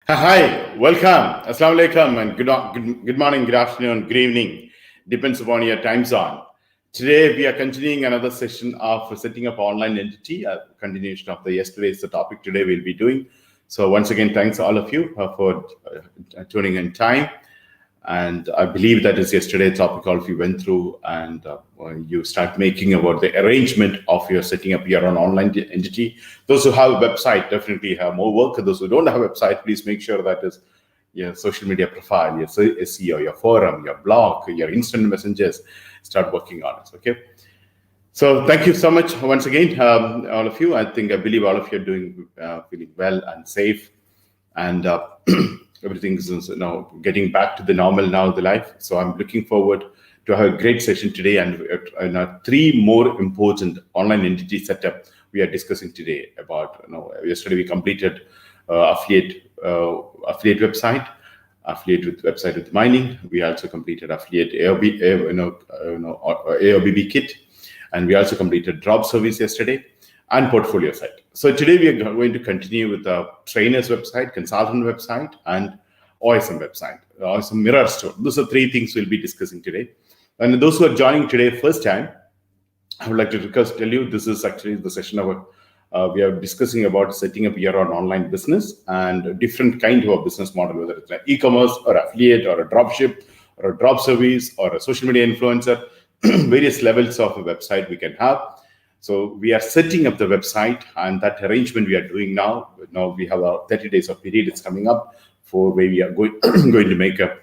Hi, welcome. Assalamu alaikum and good morning, good afternoon, good evening. Depends upon your time zone. Today we are continuing another session of setting up online entity, a continuation of the yesterday's topic today we'll be doing. So once again, thanks all of you for tuning in time. And I believe that is yesterday's topic all of you went through and you start making about the arrangement of your setting up your own online entity. Those who have a website definitely have more work. Those who don't have a website, please make sure that is your social media profile, your SEO, your forum, your blog, your instant messengers, start working on it, okay? So thank you so much once again, all of you. I believe all of you are doing, feeling well and safe, and everything is now getting back to the normal now, the life. So I'm looking forward to have a great session today, and three more important online entity setup we are discussing today about. Yesterday we completed affiliate website. Affiliate with website with mining. We also completed affiliate AOBB kit, and we also completed drop service yesterday and portfolio site. So today we are going to continue with the trainers website, consultant website, and OSM website, OSM mirror store. Those are three things we'll be discussing today. And those who are joining today first time, I would like to tell you this is actually the session of we are discussing about setting up your own online business and different kind of a business model, whether it's an e-commerce or affiliate or a drop ship or a drop service or a social media influencer, various levels of a website we can have. So we are setting up the website, and that arrangement we are doing now. Now we have a 30 days of period. It's coming up for where we are going to make a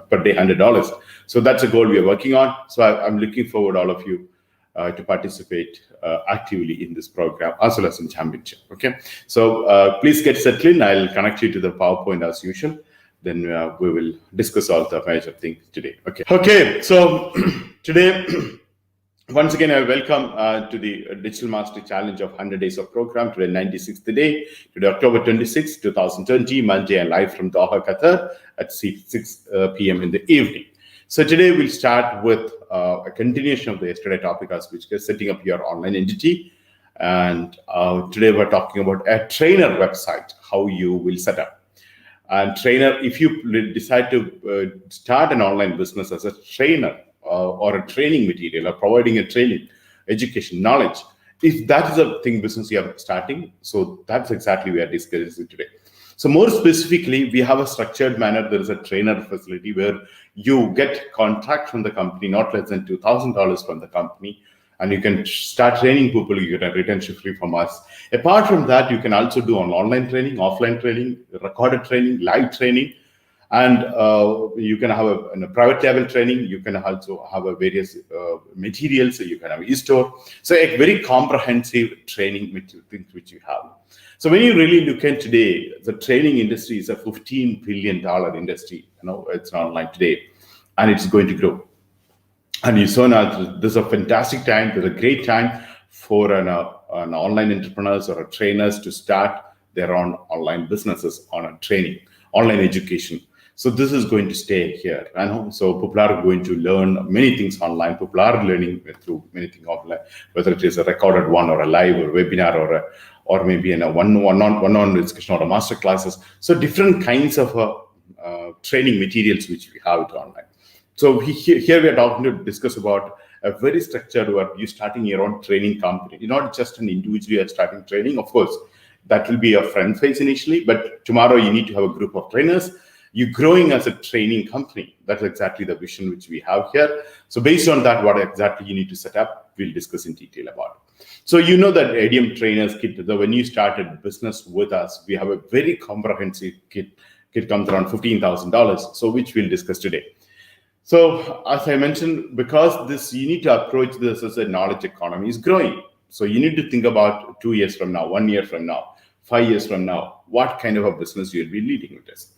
per day $100. So that's a goal we are working on. So I'm looking forward all of you to participate actively in this program as well as in championship. Okay, so please get settled in. I'll connect you to the PowerPoint as usual. Then we will discuss all the major things today. Okay. So today, once again, I welcome to the Digital Mastery Challenge of 100 Days of Program. Today, 96th day. Today, October 26, 2020, Monday, and live from Doha, Qatar at 6 p.m. in the evening. So today we'll start with a continuation of the yesterday topic, which is setting up your online entity. And today we're talking about a trainer website, how you will set up. And trainer, if you decide to start an online business as a trainer or a training material or providing a training, education, knowledge, if that is a thing business you are starting, so that's exactly we are discussing today. So more specifically, we have a structured manner. There is a trainer facility where you get contract from the company, not less than $2,000 from the company, and you can start training people. You get a retention free from us. Apart from that, you can also do online training, offline training, recorded training, live training, and you can have a private level training. You can also have a various materials. So you can have e-store. So a very comprehensive training which you have. So when you really look at today, the training industry is a $15 billion industry. It's online today, and it's going to grow. And you saw now this is a fantastic time. There's a great time for an online entrepreneurs or a trainers to start their own online businesses on a training, online education. So this is going to stay here. So people are going to learn many things online. People are learning through many things offline, whether it is a recorded one or a live or webinar or maybe in a one-on-one discussion or a master classes. So different kinds of training materials which we have it online. So here we are talking to discuss about a very structured work. You starting your own training company. You're not just an individual you are starting training. Of course, that will be a front phase initially, but tomorrow you need to have a group of trainers. You're growing as a training company. That's exactly the vision which we have here. So based on that, what exactly you need to set up, we'll discuss in detail about it. So you know that ADM trainers kit, when you started business with us, we have a very comprehensive kit. Kit comes around $15,000, so which we'll discuss today. So as I mentioned, because you need to approach this as a knowledge economy is growing. So you need to think about 2 years from now, 1 year from now, 5 years from now, what kind of a business you'll be leading with this.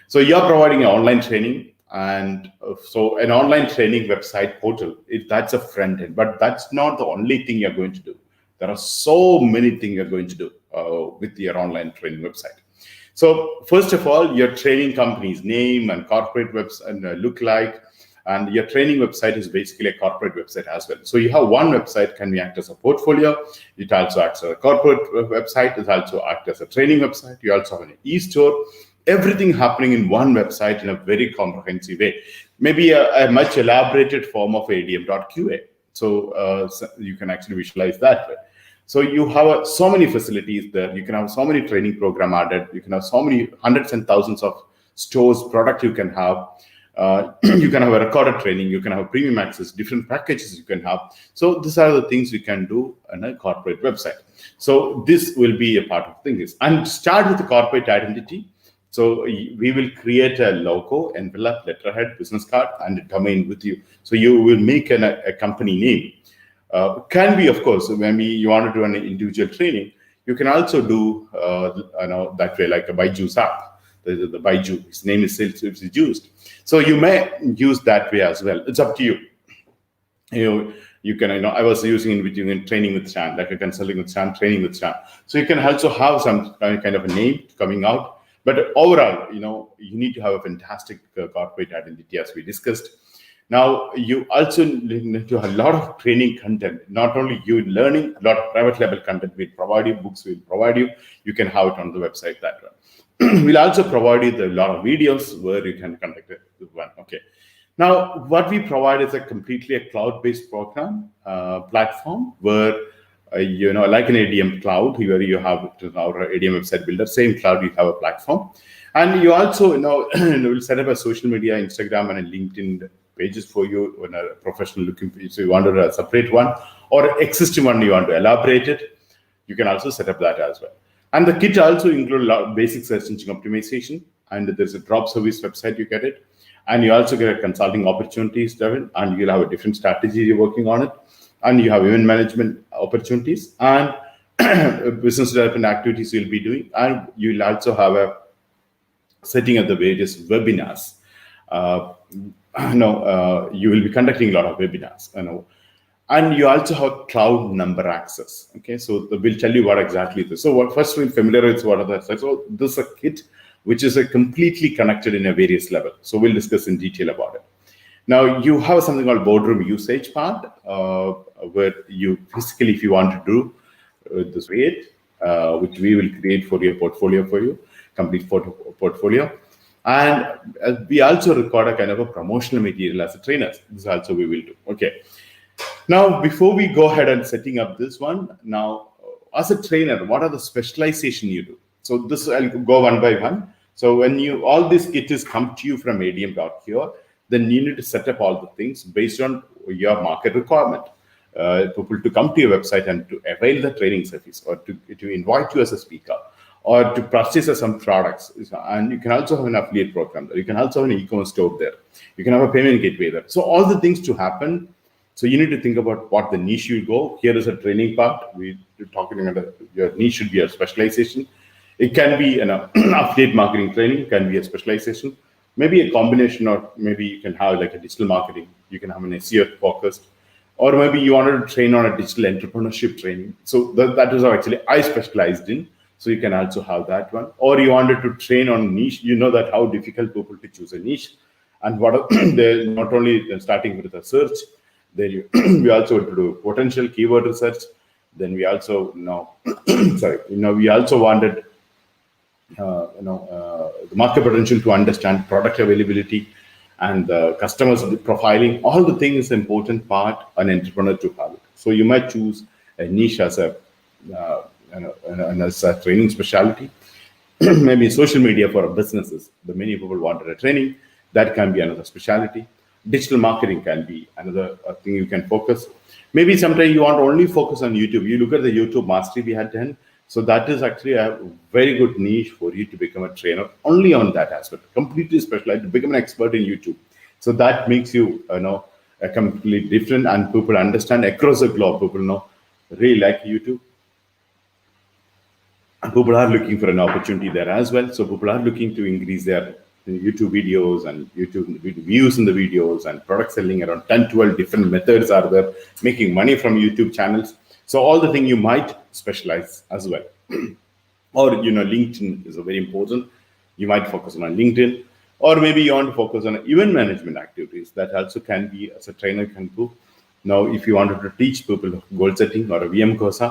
So you're providing an online training, and so an online training website portal, that's a front end, but that's not the only thing you're going to do. There are so many things you're going to do with your online training website. So first of all, your training company's name and corporate website and look like, And your training website is basically a corporate website as well. So you have one website can be act as a portfolio. It also acts as a corporate website. It also acts as a training website. You also have an e-store. Everything happening in one website in a very comprehensive way. Maybe a much elaborated form of adm.qa. So you can actually visualize that way. So you have so many facilities there. You can have so many training program added. You can have so many hundreds and thousands of stores, product you can have. You can have a recorded training. You can have premium access, different packages you can have. So these are the things you can do on a corporate website. So this will be a part of things. And start with the corporate identity. So we will create a logo, envelope, letterhead, business card, and a domain with you. So you will make a company name. Can be, of course, when you want to do an individual training, you can also do that way, like a Byju's app. The Byju, his name is used. So you may use that way as well. It's up to you. You can, I was using it in training with Stan, like a consulting with Stan, training with Stan. So you can also have some kind of a name coming out. But overall, you need to have a fantastic corporate identity, as we discussed. Now, you also need to have a lot of training content, not only you learning, a lot of private level content. We'll provide you, books we'll provide you. You can have it on the website that way. We'll also provide you a lot of videos where you can conduct it one. Okay. Now, what we provide is completely a cloud-based program platform where, like an ADM cloud, where you have our ADM website builder, same cloud, you have a platform. And you also, will set up a social media, Instagram and a LinkedIn pages for you on a professional looking page. So you want to separate one or existing one, you want to elaborate it, you can also set up that as well. And the kit also include a lot of basic search engine optimization, and there's a drop service website, you get it. And you also get a consulting opportunities, Devin, and you'll have a different strategy you're working on it. And you have event management opportunities and business development activities you'll be doing. And you'll also have a setting of the various webinars. You will be conducting a lot of webinars. And you also have cloud number access. Okay, so we'll tell you what exactly this is. So first we'll familiarize what are the. So this is a kit which is completely connected in a various level. So we'll discuss in detail about it. Now you have something called boardroom usage part, where you physically, if you want to do this create, which we will create for your portfolio for you, complete portfolio. And we also record a kind of a promotional material as a trainer. This also we will do. Okay. Now, before we go ahead and setting up this one, now as a trainer, what are the specialization you do? So this I'll go one by one. So when all these kits come to you from adm.qa, then you need to set up all the things based on your market requirement. People to come to your website and to avail the training service, or to invite you as a speaker, or to purchase some products. And you can also have an affiliate program there. You can also have an e-commerce store there. You can have a payment gateway there. So all the things to happen. So you need to think about what the niche you go. Here is a training part. We're talking about your niche should be a specialization. It can be an affiliate marketing training, can be a specialization, maybe a combination, or maybe you can have like a digital marketing. You can have an SEO focused, or maybe you wanted to train on a digital entrepreneurship training. So that is how actually I specialized in. So you can also have that one. Or you wanted to train on niche. You know that how difficult people to choose a niche, and what they're not only starting with a search. Then we also do potential keyword research. Then we also we also wanted the market potential to understand product availability and the customers profiling. All the things is important part an entrepreneur to have it. So you might choose a niche as a training specialty. Maybe social media for businesses. The many people wanted a training. That can be another specialty. Digital marketing can be another thing you can focus. Maybe sometimes you want to only focus on YouTube. You look at the YouTube mastery we had done. So that is actually a very good niche for you to become a trainer only on that aspect, completely specialized, to become an expert in YouTube. So that makes you, a completely different, and people understand across the globe. People really like YouTube. And people are looking for an opportunity there as well. So people are looking to increase their YouTube videos and YouTube views in the videos, and product selling. Around 10, 12 different methods are there, making money from YouTube channels. So all the thing you might specialize as well. Or, LinkedIn is a very important. You might focus on LinkedIn. Or maybe you want to focus on event management activities. That also can be, as a trainer, can do. Now, if you wanted to teach people goal setting or a VM course,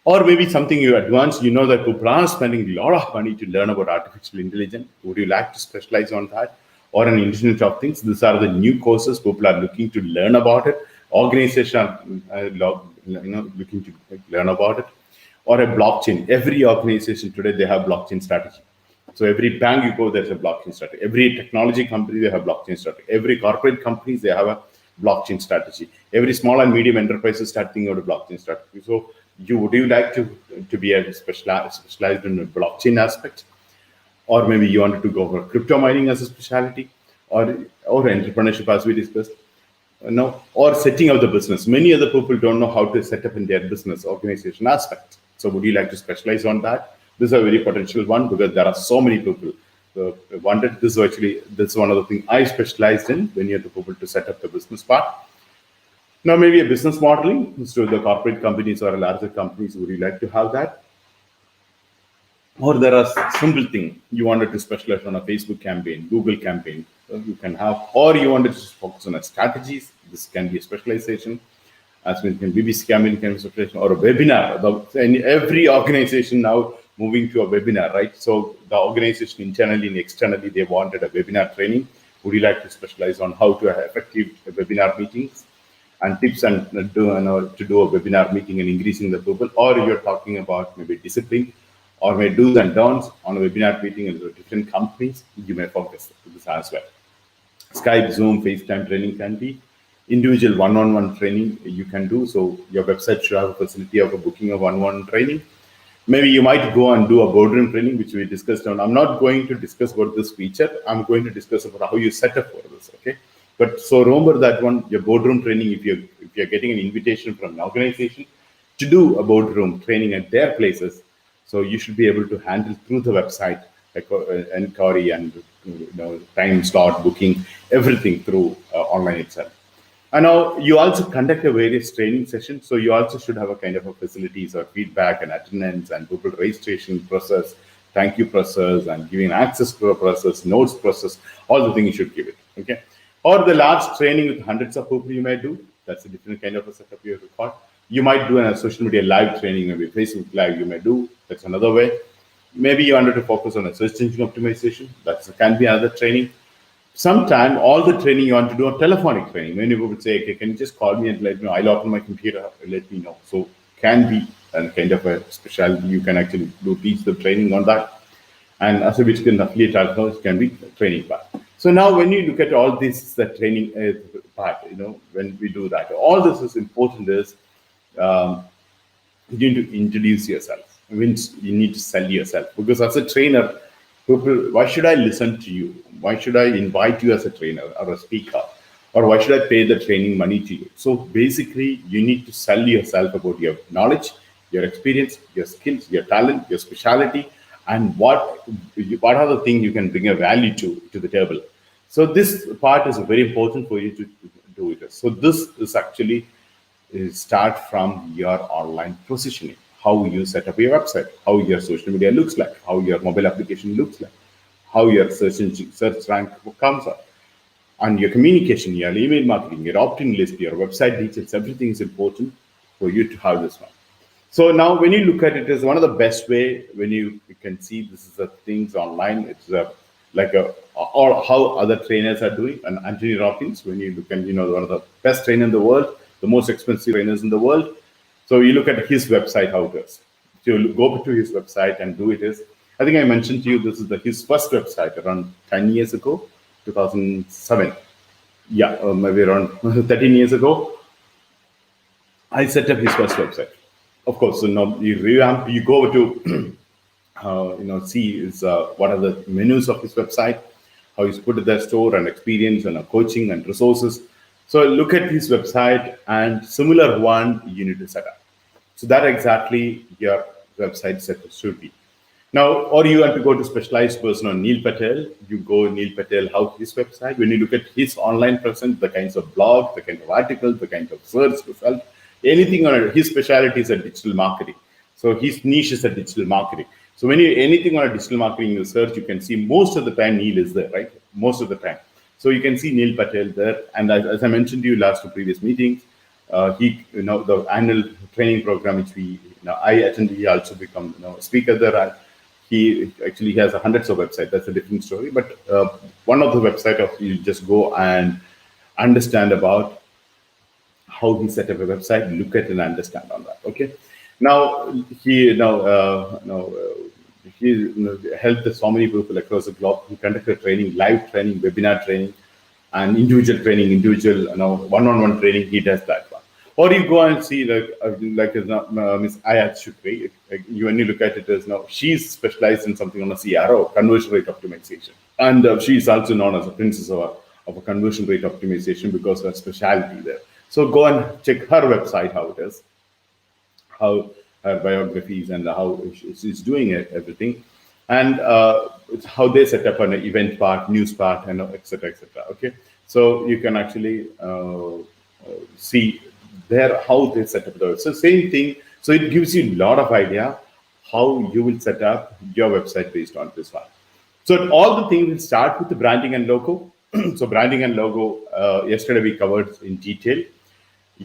or maybe something you advanced, you know that people are spending a lot of money to learn about artificial intelligence. Would you like to specialize on that? Or an Internet of Things? These are the new courses people are looking to learn about it. Organizations are looking to learn about it. Or a blockchain. Every organization today, they have blockchain strategy. So every bank you go, there's a blockchain strategy. Every technology company, they have blockchain strategy. Every corporate companies, they have a blockchain strategy. Every small and medium enterprises starting out a blockchain strategy. So would you like to be a specialized in a blockchain aspect? Or maybe you wanted to go for crypto mining as a specialty, or entrepreneurship, as we discussed. No, or setting up the business. Many other people don't know how to set up in their business organization aspect. So would you like to specialize on that? This is a very potential one, because there are so many people wanted. This is one of the things I specialized in when you have to people to set up the business part. Now, maybe a business modeling. So the corporate companies or larger companies, would you like to have that? Or there are simple things. You wanted to specialize on a Facebook campaign, Google campaign, you can have, or you wanted to focus on a strategies. This can be a specialization. As well, BBC campaign can be specialization, or a webinar. And every organization now moving to a webinar, right? So the organization internally and externally, they wanted a webinar training. Would you like to specialize on how to have effective webinar meetings and tips and to do a webinar meeting and increasing the people? Or you're talking about maybe discipline, or maybe do's and don'ts on a webinar meeting in different companies, you may focus this as well. Skype, Zoom, FaceTime training can be. Individual one-on-one training you can do. So your website should have a facility of a booking of one-on-one training. Maybe you might go and do a boardroom training, which we discussed on. I'm not going to discuss about this feature. I'm going to discuss about how you set up for this, okay? But so remember that one, your boardroom training, if you're getting an invitation from an organization to do a boardroom training at their places, so you should be able to handle through the website, like inquiry and time slot booking, everything through online itself. And now you also conduct a various training sessions, so you also should have a kind of a facilities or feedback and attendance and Google registration process, thank you process, and giving access to a process, notes process, all the things you should give it. Okay. Or the large training with hundreds of people you may do. That's a different kind of a setup you have to call. You might do a social media live training, maybe Facebook live you may do. That's another way. Maybe you wanted to focus on a search engine optimization. That can be another training. Sometimes all the training you want to do a telephonic training. Many people would say, okay, can you just call me and let me know? I'll open my computer and let me know. So can be a kind of a specialty. You can actually teach the training on that. And as a which can affiliate also can be training part. So now when you look at all this, the training part, when we do that, all this is important is you need to introduce yourself. I mean, you need to sell yourself, because as a trainer, people, why should I listen to you? Why should I invite you as a trainer or a speaker? Or why should I pay the training money to you? So basically, you need to sell yourself about your knowledge, your experience, your skills, your talent, your specialty, and what are the things you can bring a value to the table. So this part is very important for you to do it. So this is actually start from your online positioning. How you set up your website, how your social media looks like, how your mobile application looks like, how your search rank comes up, and your communication, your email marketing, your opt-in list, your website details, everything is important for you to have this one. So now when you look at it, is one of the best way when you can see this is the things online. It's or how other trainers are doing. And Anthony Robbins, when you look at, one of the best trainer in the world, the most expensive trainers in the world. So you look at his website, how it is. So you go to his website and do it is, I think I mentioned to you, this is his first website around 10 years ago, 2007. Yeah, maybe around 13 years ago. I set up his first website. Of course, so now you revamp, you go to, see is what are the menus of his website, how he's put their store and experience and coaching and resources. So look at his website, and similar one you need to set up. So that exactly your website setup should be. Now, or you want to go to specialized person on Neil Patel, you go Neil Patel, how his website, when you look at his online presence, the kinds of blog, the kind of articles, the kind of search result, anything on his specialty is a digital marketing. So his niche is a digital marketing. So when you anything on a digital marketing you search, you can see most of the time Neil is there, right? most of the time. So you can see Neil Patel there, and as I mentioned to you last two previous meetings, he, the annual training program which I attended, he also become, speaker there, and he actually has hundreds of websites. That's a different story. But one of the website of you just go and understand about how he set up a website, look at and understand on that. Okay. Now he helped so many people across the globe. He conducted training, live training, webinar training, and individual training, one-on-one training. He does that one. Or you go and see Miss Ayat Shukri. When you look at it as now, she's specialized in something on a CRO, conversion rate optimization, and she is also known as a princess of a conversion rate optimization because of her specialty there. So go and check her website, how it is, how her biographies and how she's doing everything, and it's how they set up an event part, news part, and etc. etc. Okay, so you can actually see there how they set up those. So same thing. So it gives you a lot of idea how you will set up your website based on this one. So all the things will start with the branding and logo. So branding and logo, yesterday we covered in detail.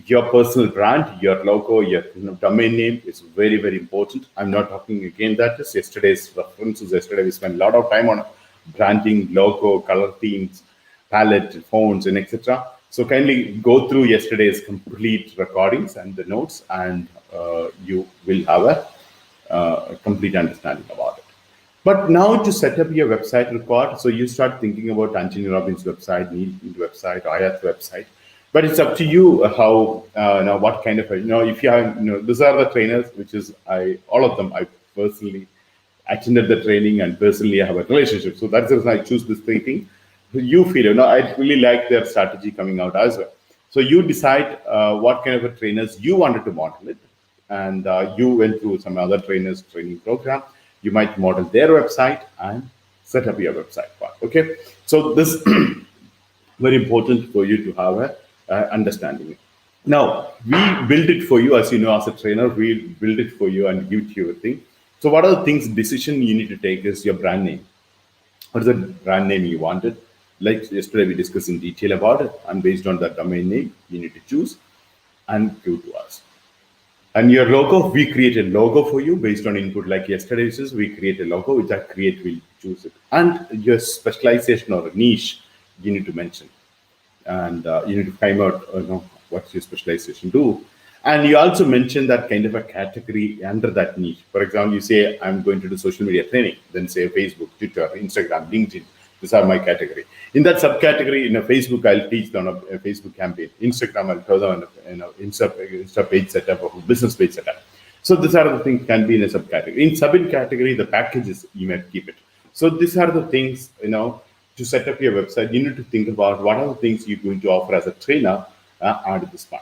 Your personal brand, your logo, your domain name is very, very important. I'm not talking again that is yesterday's references. Yesterday we spent a lot of time on branding, logo, color themes, palette, fonts, and etc. So kindly go through yesterday's complete recordings and the notes, and you will have a complete understanding about it. But now to set up your website record, so you start thinking about Anthony Robbins' website, Neil website, Ayat's website. But it's up to you how now what kind of if you have these are the trainers, which is all of them I personally attended the training and personally I have a relationship. So that's the reason I choose this thinking. You feel I really like their strategy coming out as well. So you decide what kind of a trainers you wanted to model it, and you went through some other trainers training program. You might model their website and set up your website part. Okay, so this very important for you to have a understanding it. Now, we build it for you, as you know, as a trainer, we build it for you and give it to you a thing. So what are the things, decision you need to take is your brand name. What is the brand name you wanted? Like yesterday, we discussed in detail about it, and based on that domain name, you need to choose and give to us. And your logo, we create a logo for you based on input. Like yesterday's is, we create a logo, which I create, will choose it. And your specialization or niche, you need to mention. And you need to find out what's your specialization do. And you also mention that kind of a category under that niche. For example, you say, I'm going to do social media training, then say Facebook, Twitter, Instagram, LinkedIn. These are my category. In that subcategory, in a Facebook, I'll teach them a Facebook campaign. Instagram, I'll tell them Insta page setup or business page setup. So these are the things can be in a subcategory. In sub-category, the packages, you might keep it. So these are the things, to set up your website, you need to think about what are the things you're going to offer as a trainer at this point.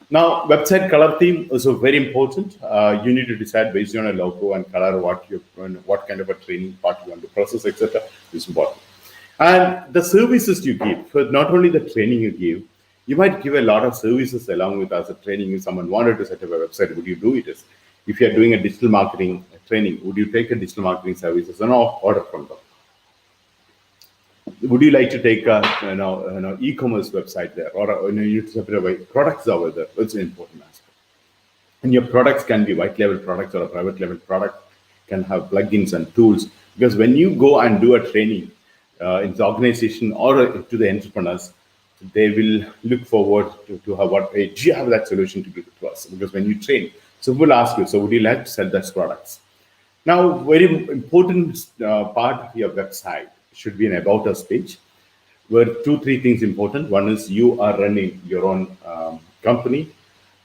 Now, website color theme is very important. You need to decide based on a logo and color what kind of a training part you want to process, etc. is important. And the services you give, for not only the training you give, you might give a lot of services along with as a training. If someone wanted to set up a website, would you do it? If you're doing a digital marketing training, would you take a digital marketing services and order from them? Would you like to take a e-commerce website there, or you separate products over there? It's an important aspect. And your products can be white label products or a private label product, can have plugins and tools. Because when you go and do a training in the organization or to the entrepreneurs, they will look forward to have do you have that solution to give to us? Because when you train, so we'll ask you, so would you like to sell those products? Now, very important part of your website should be an about us page, where 2-3 things important. One is you are running your own company,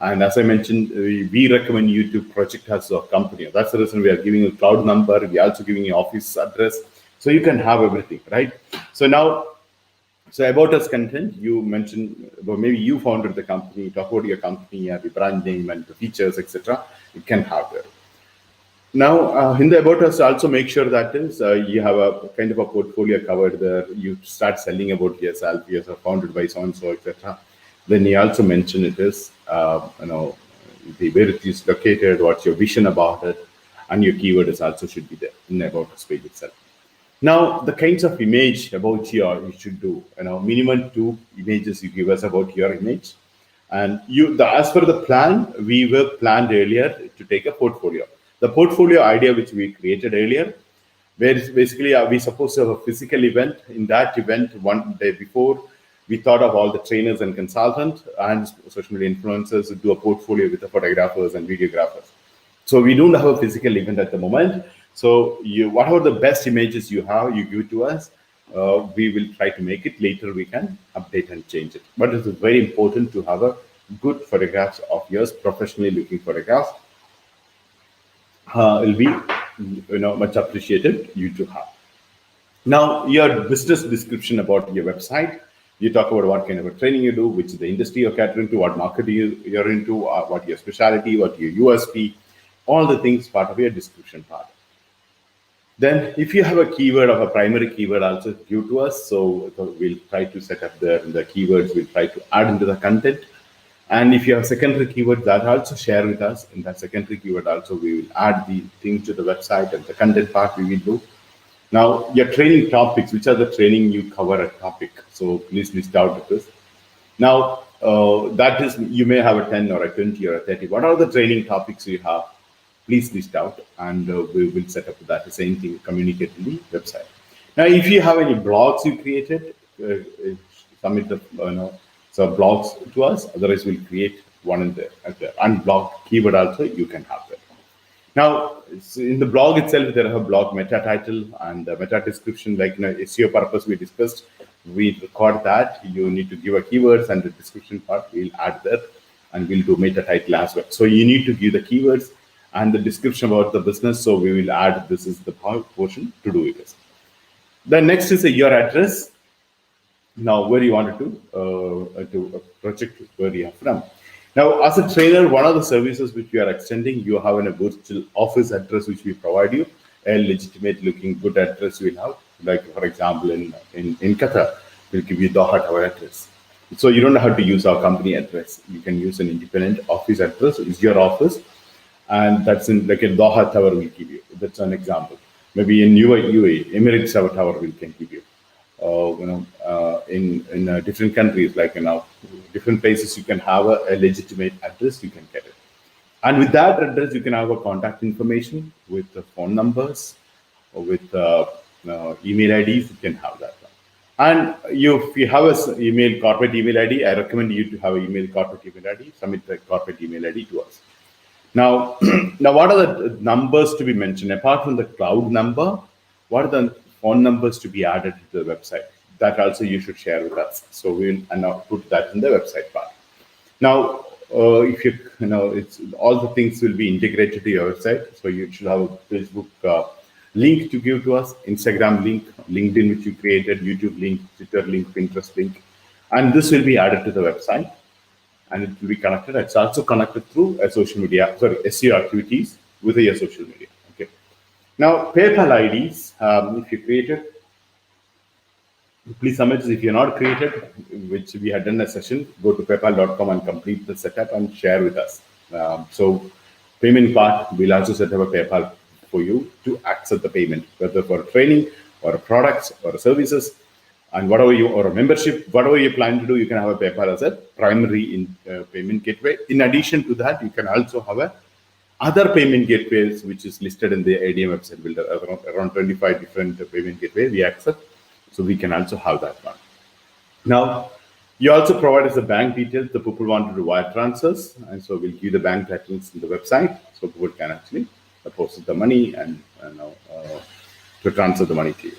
and as I mentioned, we recommend you to project as a company. That's the reason we are giving you a cloud number. We are also giving you office address, so you can have everything, right? So now, about us content, you mentioned, well, maybe you founded the company, talk about your company, the brand name and the features, etc. You can have there. Now, in the about us, also make sure that is you have a kind of a portfolio covered there. You start selling about yourself, you are founded by so and so, etc. Then you also mention it is, where it is located, what's your vision about it, and your keyword is also should be there in the about us page itself. Now, the kinds of image about you should do, minimum 2 images you give us about your image. And as per the plan, we were planned earlier to take a portfolio. The portfolio idea which we created earlier, where it's basically we supposed to have a physical event. In that event, one day before, we thought of all the trainers and consultants and social media influencers to do a portfolio with the photographers and videographers. So we don't have a physical event at the moment. So whatever the best images you have, you give to us. We will try to make it. Later we can update and change it. But it's very important to have a good photographs of yours, professionally looking photographs. Will be much appreciated you to have. Now, your business description about your website. You talk about what kind of a training you do, which is the industry you're catering to, what market you're into, what your specialty, what your USP, all the things part of your description part. Then if you have a keyword of a primary keyword also give to us, so we'll try to set up the keywords, we'll try to add into the content. And if you have secondary keyword, that also share with us. In that secondary keyword also, we will add the things to the website, and the content part we will do. Now, your training topics, which are the training you cover a topic. So please list out this. Now, that is, you may have a 10 or a 20 or a 30. What are the training topics you have? Please list out, and we will set up that. The same thing, communicate in the website. Now, if you have any blogs you created, submit the blogs to us. Otherwise, we'll create one in there. At the unblocked keyword also, you can have that. Now, in the blog itself, there are a blog meta title and the meta description, like SEO purpose we discussed. We record that. You need to give a keywords, and the description part we'll add there, and we'll do meta title as well. So you need to give the keywords and the description about the business. So we will add, this is the portion to do it. The next is your address. Now, where you want to project where you are from. Now, as a trainer, one of the services which we are extending, you have a virtual office address which we provide you, a legitimate looking good address you will have. Like, for example, in Qatar, we'll give you Doha Tower address. So you don't have to use our company address. You can use an independent office address. It's your office. And that's in like a Doha Tower we'll give you. That's an example. Maybe in UAE, Emirates Tower we can give you. In different countries, like different places, you can have a legitimate address, you can get it. And with that address, you can have a contact information with the phone numbers or with email IDs, you can have that. And if you have a corporate email ID, I recommend you to have an corporate email ID, submit the corporate email ID to us. Now, what are the numbers to be mentioned? Apart from the cloud number, what are the phone numbers to be added to the website? That also you should share with us. So we'll put that in the website part. Now, if it's all the things will be integrated to your website. So you should have a Facebook link to give to us, Instagram link, LinkedIn which you created, YouTube link, Twitter link, Pinterest link, and this will be added to the website, and it will be connected. It's also connected through SEO activities with your social media. Okay. Now, PayPal IDs, if you created, please submit. If you're not created, which we had done a session, go to paypal.com and complete the setup and share with us. So payment part, we'll also set up a PayPal for you to accept the payment, whether for training or products or services, and whatever or a membership, whatever you plan to do, you can have a PayPal as a primary payment gateway. In addition to that, you can also have other payment gateways, which is listed in the ADM website builder, around 25 different payment gateways we accept. So we can also have that one. Now, you also provide us the bank details. The people want to do wire transfers, and so we'll give the bank details in the website, so people can actually deposit the money and to transfer the money to you.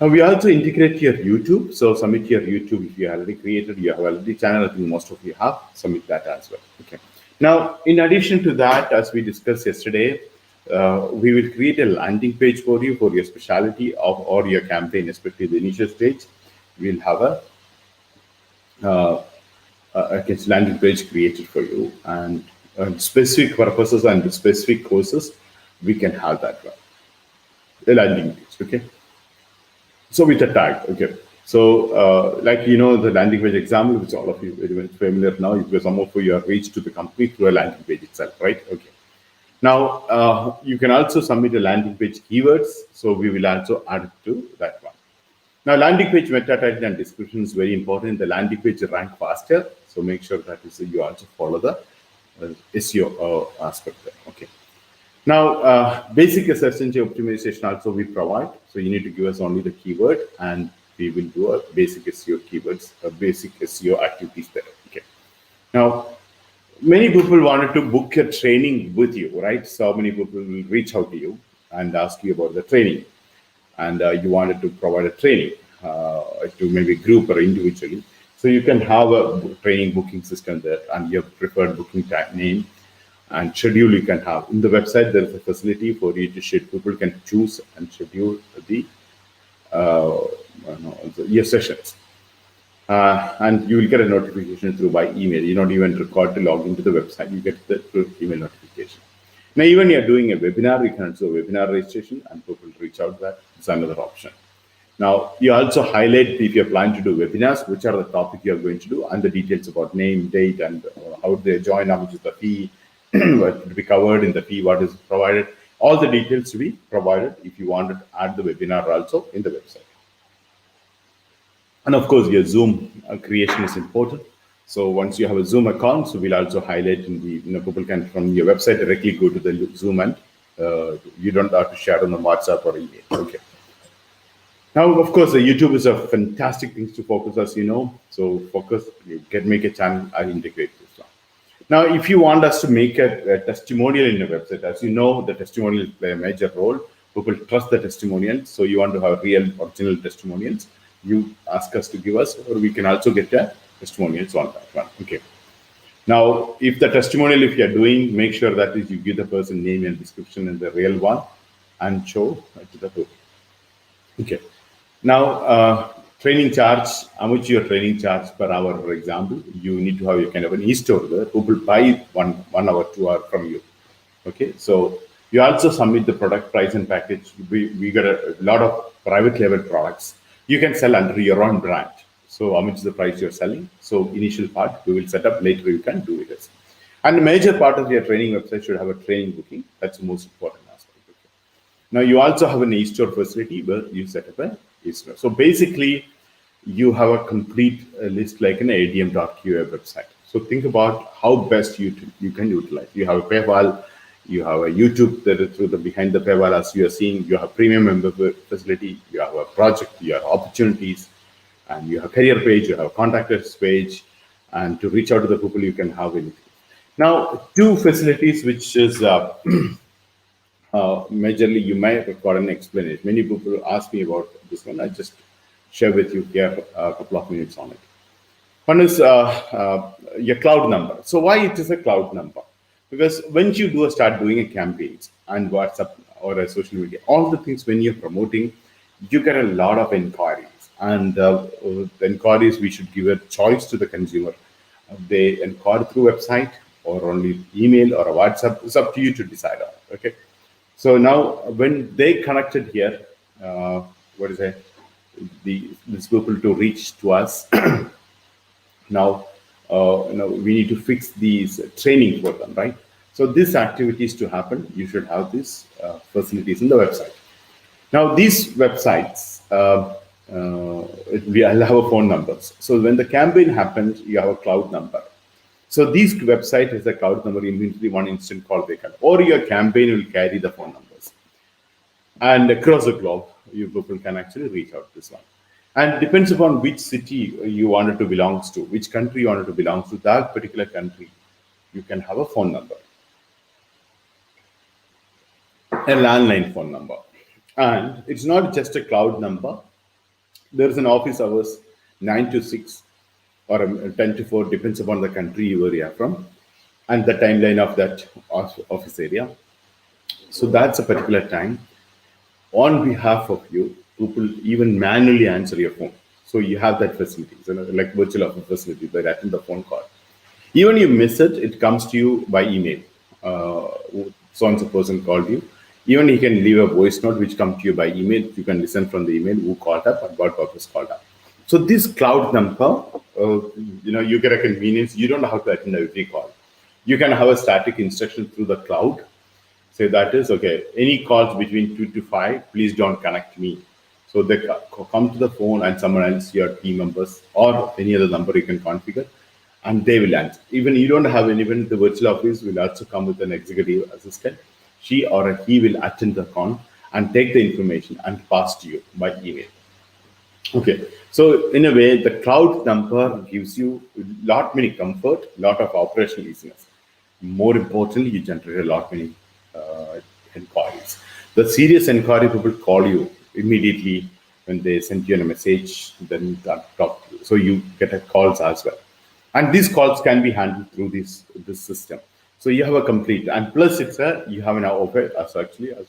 Now, we also integrate your YouTube. So submit your YouTube if you already created. You have already channel. I think most of you have. Submit that as well. Okay. Now, in addition to that, as we discussed yesterday, we will create a landing page for you for your specialty or your campaign, especially the initial stage. We'll have a landing page created for you, and specific purposes and specific courses, we can have that one. The landing page, okay? So with a tag, okay? So like, the landing page example, which all of you are very familiar now, because some of you are reached to the company through a landing page itself, right? Okay. Now, you can also submit a landing page keywords. So we will also add it to that one. Now, landing page meta title and description is very important. The landing page rank faster. So make sure that you also follow the SEO aspect there. Okay. Now, basic search engine optimization also we provide. So you need to give us only the keyword, and we will do a basic SEO keywords, basic SEO activities there. Okay. Now, many people wanted to book a training with you, right? So many people will reach out to you and ask you about the training, and you wanted to provide a training to maybe group or individually. So you can have a training booking system there, and your preferred booking name and schedule you can have. In the website, there is a facility for you to schedule. People can choose and schedule the your sessions. And you will get a notification through by email. You don't even record to log into the website. You get the email notification. Now, even you're doing a webinar, you can also webinar registration and people reach out that. It's another option. Now, you also highlight if you're planning to do webinars, which are the topic you're going to do, and the details about name, date, and how they join, how much is the fee, what to be covered in the fee, what is provided. All the details to be provided if you want to add the webinar also in the website. And of course, your Zoom creation is important. So once you have a Zoom account, so we'll also highlight in the, people can from your website directly go to the Zoom, and you don't have to share on the WhatsApp or email. Okay. Now, of course, the YouTube is a fantastic thing to focus, as you know. So focus, make a channel, and integrate this one. Now, if you want us to make a testimonial in your website, as you know, the testimonials play a major role. People trust the testimonials. So you want to have real, original testimonials. You ask us to give us, or we can also get a testimonials on that one. Okay. Now, if the testimonial, if you're doing, make sure that you give the person name and description in the real one and show to the group. Okay. Now, training charge, how much your training charge per hour, for example, you need to have a kind of an e-store there. People buy 1 hour, 2 hour from you. Okay. So you also submit the product price and package. We got a lot of private label products. You can sell under your own brand. So how much is the price you're selling? So initial part we will set up, later you can do it. And the major part of your training website should have a training booking. That's the most important aspect. Okay. Now you also have an e-store facility where you set up an e-store. So basically you have a complete list like an adm.qa website. So think about how best you can utilize. You have a paywall, you have a YouTube that is through the behind the paywall, as you are seeing. You have premium member facility, you have a project, you have opportunities, and you have a career page, you have a contact us page, and to reach out to the people you can have anything. Now, 2 facilities which is majorly you might require an explanation. Many people ask me about this one. I just share with you here a couple of minutes on it. One is your cloud number. So why it is a cloud number? Because when you start doing a campaigns and WhatsApp or a social media, all the things when you're promoting, you get a lot of inquiries. And the inquiries, we should give a choice to the consumer. They inquire through website or only email or a WhatsApp. It's up to you to decide on. Okay. So now when they connected here, these people to reach to us. Now, we need to fix these training for them, right? So these activities to happen, you should have these facilities in the website. Now, these websites, I'll have a phone numbers. So when the campaign happens, you have a cloud number. So these website has a cloud number, immediately one instant call they can, or your campaign will carry the phone numbers. And across the globe, you people can actually reach out to this one. And depends upon which city you wanted to belong to, which country you wanted to belong to, that particular country, you can have a phone number, a landline phone number. And it's not just a cloud number. There is an office hours, 9 to 6 or 10 to 4, depends upon the country where you are from and the timeline of that office area. So that's a particular time. On behalf of you, people even manually answer your phone. So you have that facility, like virtual office facility, they attend the phone call. Even you miss it, it comes to you by email. So-and-so person called you. Even you can leave a voice note which comes to you by email. You can listen from the email who called up and what purpose called up. So this cloud number, you get a convenience. You don't have to attend every call. You can have a static instruction through the cloud. Say that is okay. Any calls between 2 to 5, please don't connect me. So they come to the phone and someone else, your team members or any other number you can configure, and they will answer. Even you don't have anyone, the virtual office will also come with an executive assistant. She or he will attend the call and take the information and pass to you by email. Okay, so in a way, the cloud number gives you lot many comfort, lot of operational easiness. More importantly, you generate a lot many inquiries. The serious inquiry people call you immediately when they send you a message, then talk to you. So you get a calls as well, and these calls can be handled through this system. So you have a complete, and plus it's a you have an offer as actually as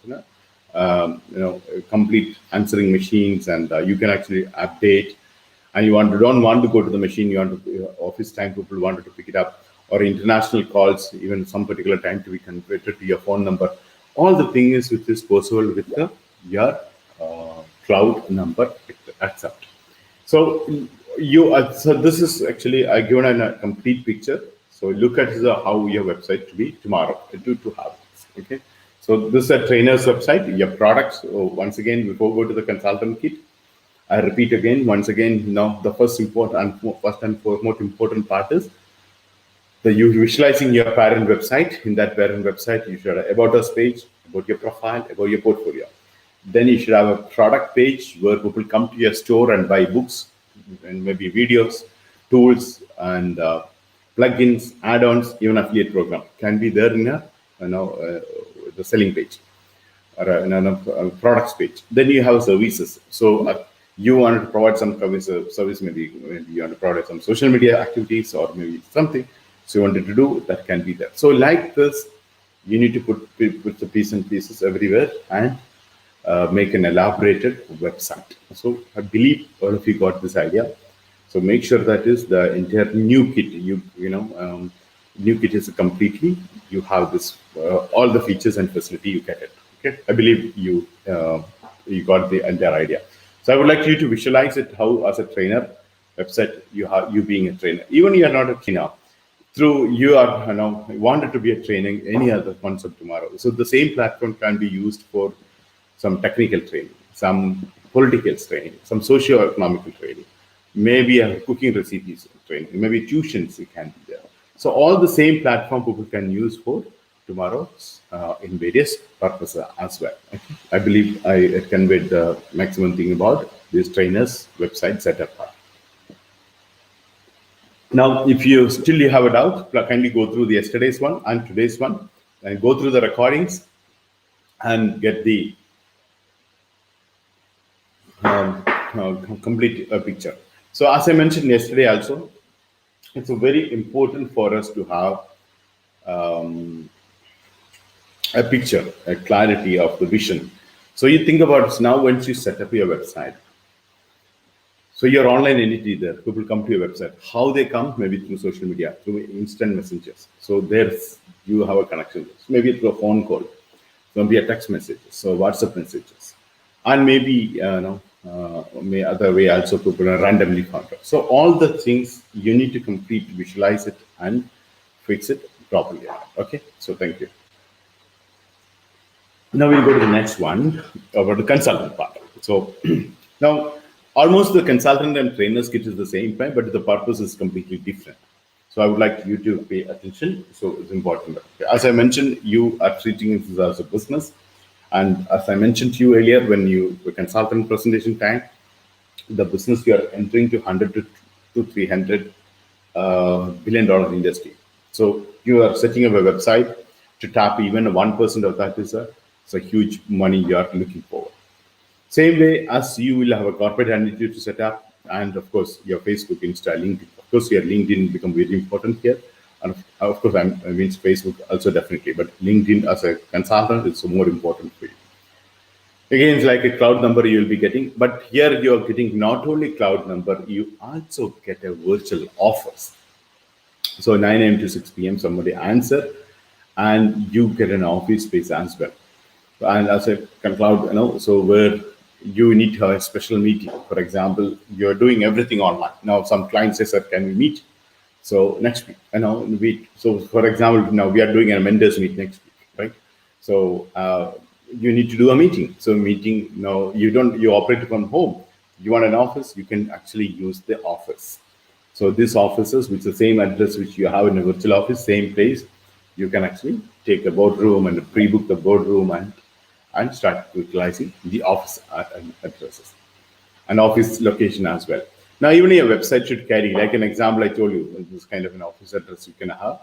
complete answering machines, and you can actually update. And you don't want to go to the machine, you want to office time people wanted to pick it up, or international calls, even some particular time to be converted to your phone number. All the thing is which is possible with your cloud number accept. So so this is actually I given a complete picture. So look at how your website to be tomorrow to have this. Okay. So this is a trainer's website. Your products. So once again, before we go to the consultant kit, I repeat again, once again, the first and foremost important part is you visualizing your parent website. In that parent website, you should have about us page, about your profile, about your portfolio. Then you should have a product page where people come to your store and buy books and maybe videos, tools, and plugins, add-ons, even affiliate program can be there in the selling page or a products page. Then you have services. So you want to provide some service, maybe you want to provide some social media activities or maybe something. So you wanted to do that can be there. So like this, you need to put the pieces and pieces everywhere and make an elaborated website. So I believe all of you got this idea. So make sure that is the entire new kit. New kit is completely. You have this all the features and facility. You get it. Okay. I believe you got the entire idea. So I would like you to visualize it how as a trainer website you being a trainer. Even you are not a trainer. Through you are wanted to be a training any other concept tomorrow. So the same platform can be used for some technical training, some political training, some socio-economical training, maybe a cooking recipes training, maybe tuitions it can be there. So all the same platform people can use for tomorrow in various purposes as well. Okay? I believe I conveyed the maximum thing about this trainer's website setup. Now, if you still have a doubt, kindly go through the yesterday's one and today's one, and go through the recordings and get the complete picture. So, as I mentioned yesterday, also, it's very important for us to have a picture, a clarity of the vision. So, you think about it now. Once you set up your website, so your online entity there, people come to your website. How they come? Maybe through social media, through instant messengers. So there's you have a connection. Maybe through a phone call, maybe a text message, so WhatsApp messages, and maybe may other way also people are randomly contact. So all the things you need to complete, visualize it, and fix it properly. Okay. So thank you. Now we'll go to the next one about the consultant part. So now. Almost the consultant and trainers kit is the same time, but the purpose is completely different. So I would like you to pay attention. So it's important. As I mentioned, you are treating this as a business. And as I mentioned to you earlier, when you the consultant presentation time, the business you are entering to 100 to 300 billion-dollar industry. So you are setting up a website to tap even 1% of that is a huge money you are looking for. Same way as you will have a corporate entity to set up, and of course your Facebook, Insta, LinkedIn. Of course, your LinkedIn become very important here, and of course I means Facebook also definitely, but LinkedIn as a consultant is more important for you. Again, it's like a cloud number you will be getting, but here you are getting not only cloud number, you also get a virtual offers. So 9 a.m. to 6 p.m. somebody answer, and you get an office space as well. And as a cloud, so where you need to have a special meeting. For example, you're doing everything online. Now, some client says that can we meet? So next week, so for example, now we are doing a mentors meet next week, right? So you need to do a meeting. So meeting, no, you operate from home. You want an office, you can actually use the office. So these offices, which is the same address which you have in a virtual office, same place, you can actually take a boardroom and pre-book the boardroom and start utilizing the office addresses and office location as well. Now, even your website should carry, like an example I told you, this kind of an office address you can have,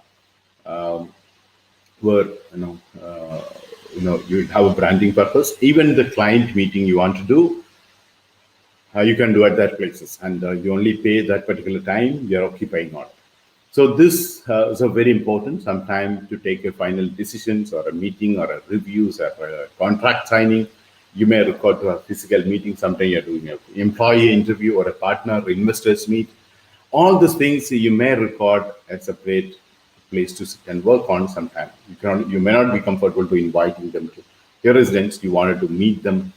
where you have a branding purpose. Even the client meeting you want to do, you can do at that places, and you only pay that particular time you're occupying on it. So this is a very important sometime to take a final decisions or a meeting or a reviews or a contract signing. You may record to a physical meeting. Sometime you're doing an employee interview or a partner or investors meet. All these things you may record a separate place to sit and work on sometime. You may not be comfortable to inviting them to your residence. You wanted to meet them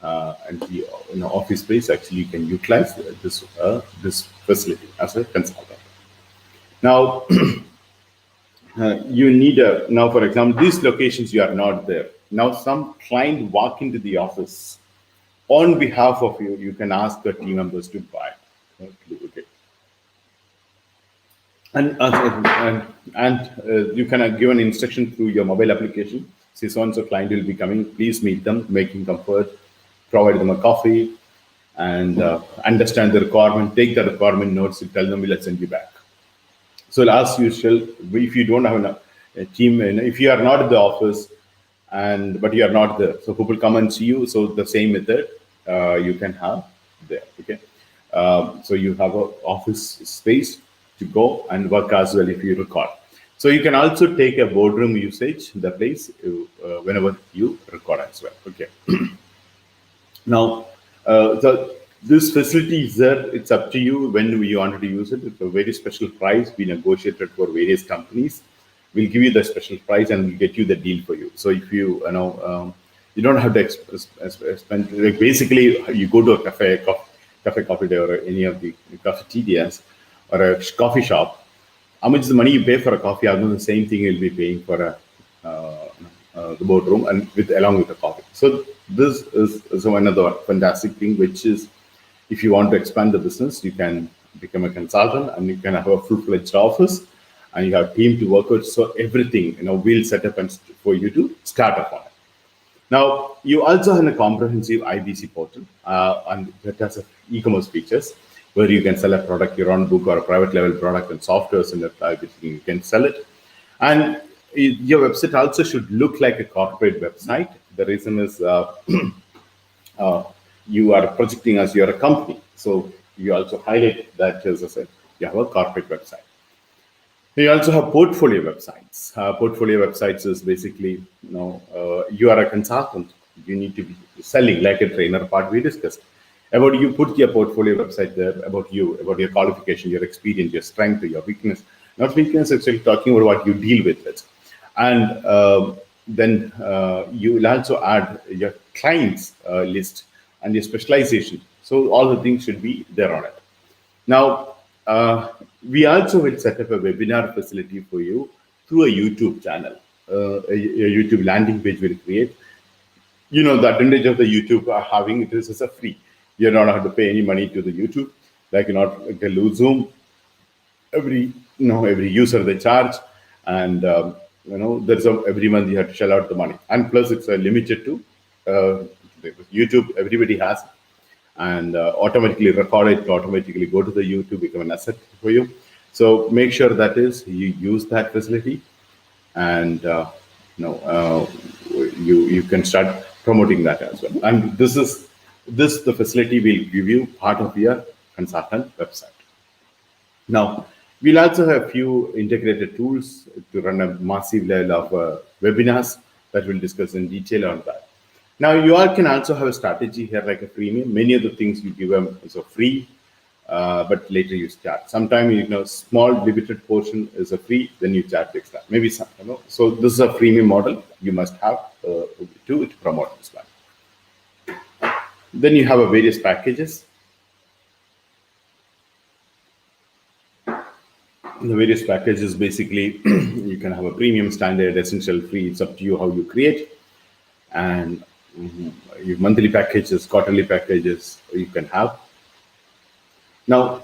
and the office space. Actually, you can utilize this facility as a consultant. Now, you need now, for example, these locations you are not there. Now, some client walk into the office on behalf of you. You can ask the team members to buy. Okay. And you can give an instruction through your mobile application. Say so and so client will be coming. Please meet them, making comfort, provide them a coffee, and understand the requirement. Take the requirement notes. Tell them we'll send you back. So as usual, if you don't have a team, if you are not at the office, but you are not there, so people come and see you. So the same method you can have there. Okay, so you have an office space to go and work as well if you record. So you can also take a boardroom usage the place whenever you record as well. Okay. Now, this facility is there. It's up to you when you wanted to use it. It's a very special price we negotiated for various companies. We'll give you the special price and we'll get you the deal for you. So if you you don't have to spend. Like basically, you go to a coffee day, or any of the cafeterias or a coffee shop. How much is the money you pay for a coffee? Almost the same thing you'll be paying for the boardroom and along with the coffee. So this is another fantastic thing, which is if you want to expand the business, you can become a consultant and you can have a full-fledged office and you have a team to work with. So everything, we'll set up and for you to start up on it. Now, you also have a comprehensive IBC portal and that has e-commerce features where you can sell a product, your own book or a private level product and softwares in that IBC, you can sell it. And your website also should look like a corporate website. The reason is you are projecting as you're a company. So you also highlight that, as I said, you have a corporate website. You also have portfolio websites. Portfolio websites is basically, you are a consultant. You need to be selling like a trainer part we discussed. About you put your portfolio website there, about you, about your qualification, your experience, your strength, your weakness. Not weakness, actually talking about what you deal with it. And then you will also add your clients list and your specialization. So all the things should be there on it. Now, we also will set up a webinar facility for you through a YouTube channel. A YouTube landing page will create. The advantage of the YouTube having it is a free. You don't have to pay any money to the YouTube. Like lose Zoom. Every user they charge, and there's every month you have to shell out the money, and plus it's limited to YouTube. Everybody has, and automatically record it, automatically go to the YouTube, become an asset for you. So make sure that is you use that facility, and you can start promoting that as well. And the facility will give you part of your consultant website. Now, we'll also have a few integrated tools to run a massive level of webinars that we'll discuss in detail on that. Now, you all can also have a strategy here like a freemium. Many of the things you give them is a free, but later you start. Sometimes, small limited portion is a free, then you charge extra. Maybe some, So this is a freemium model you must have to promote this one. Then you have a various packages. The various packages, basically, you can have a premium, standard, essential, free. It's up to you how you create. And your monthly packages, quarterly packages you can have. Now,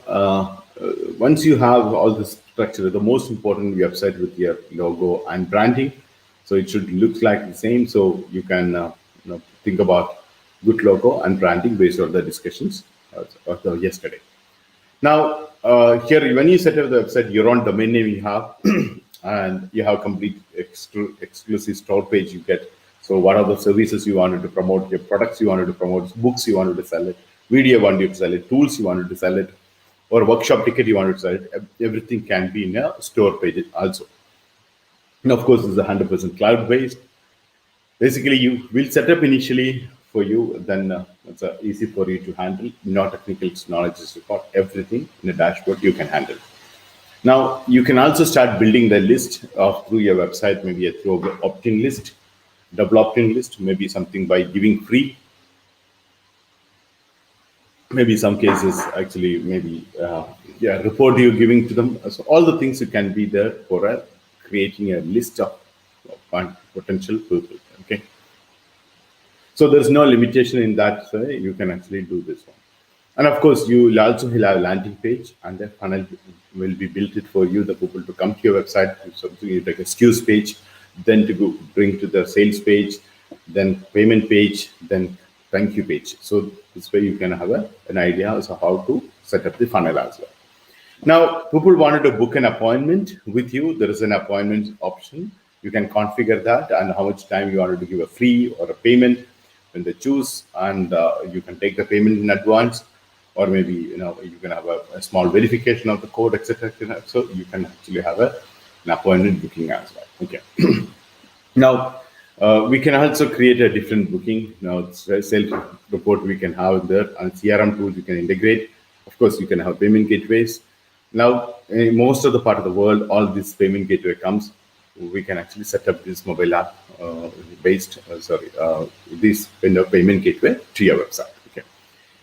once you have all this structure, the most important website with your logo and branding, so it should look like the same. So you can think about good logo and branding based on the discussions of the yesterday. Now, here, when you set up the website, your own domain name you have, and you have complete exclusive store page you get. So what are the services you wanted to promote, your products you wanted to promote, books you wanted to sell it, video you wanted to sell it, tools you wanted to sell it, or workshop ticket you wanted to sell it. Everything can be in a store page also. And of course, this is 100% cloud-based. Basically, you will set up initially for you, then it's easy for you to handle. No technical knowledge is required. Everything in a dashboard you can handle. Now, you can also start building the list through your website, maybe through an opt-in list, double opt-in list, maybe something by giving free. Maybe some cases, actually, maybe report you're giving to them. So all the things you can be there for creating a list of potential people. Okay. So there's no limitation in that. So you can actually do this one. And of course, you will also have a landing page, and the funnel will be built it for you, the people to come to your website, something like a SKUs page, then to go bring to the sales page, then payment page, then thank you page. So this way you can have an idea as to how to set up the funnel as well. Now, people wanted to book an appointment with you. There is an appointment option. You can configure that and how much time you wanted to give a free or a payment when they choose, and you can take the payment in advance, or maybe you can have a small verification of the code, etc. So you can actually have an appointment booking as well. Okay. Now, we can also create a different booking. Now, sales report we can have there, and CRM tools you can integrate. Of course, you can have payment gateways. Now, in most of the part of the world, all this payment gateway comes. We can actually set up this mobile app this kind of payment gateway to your website. Okay.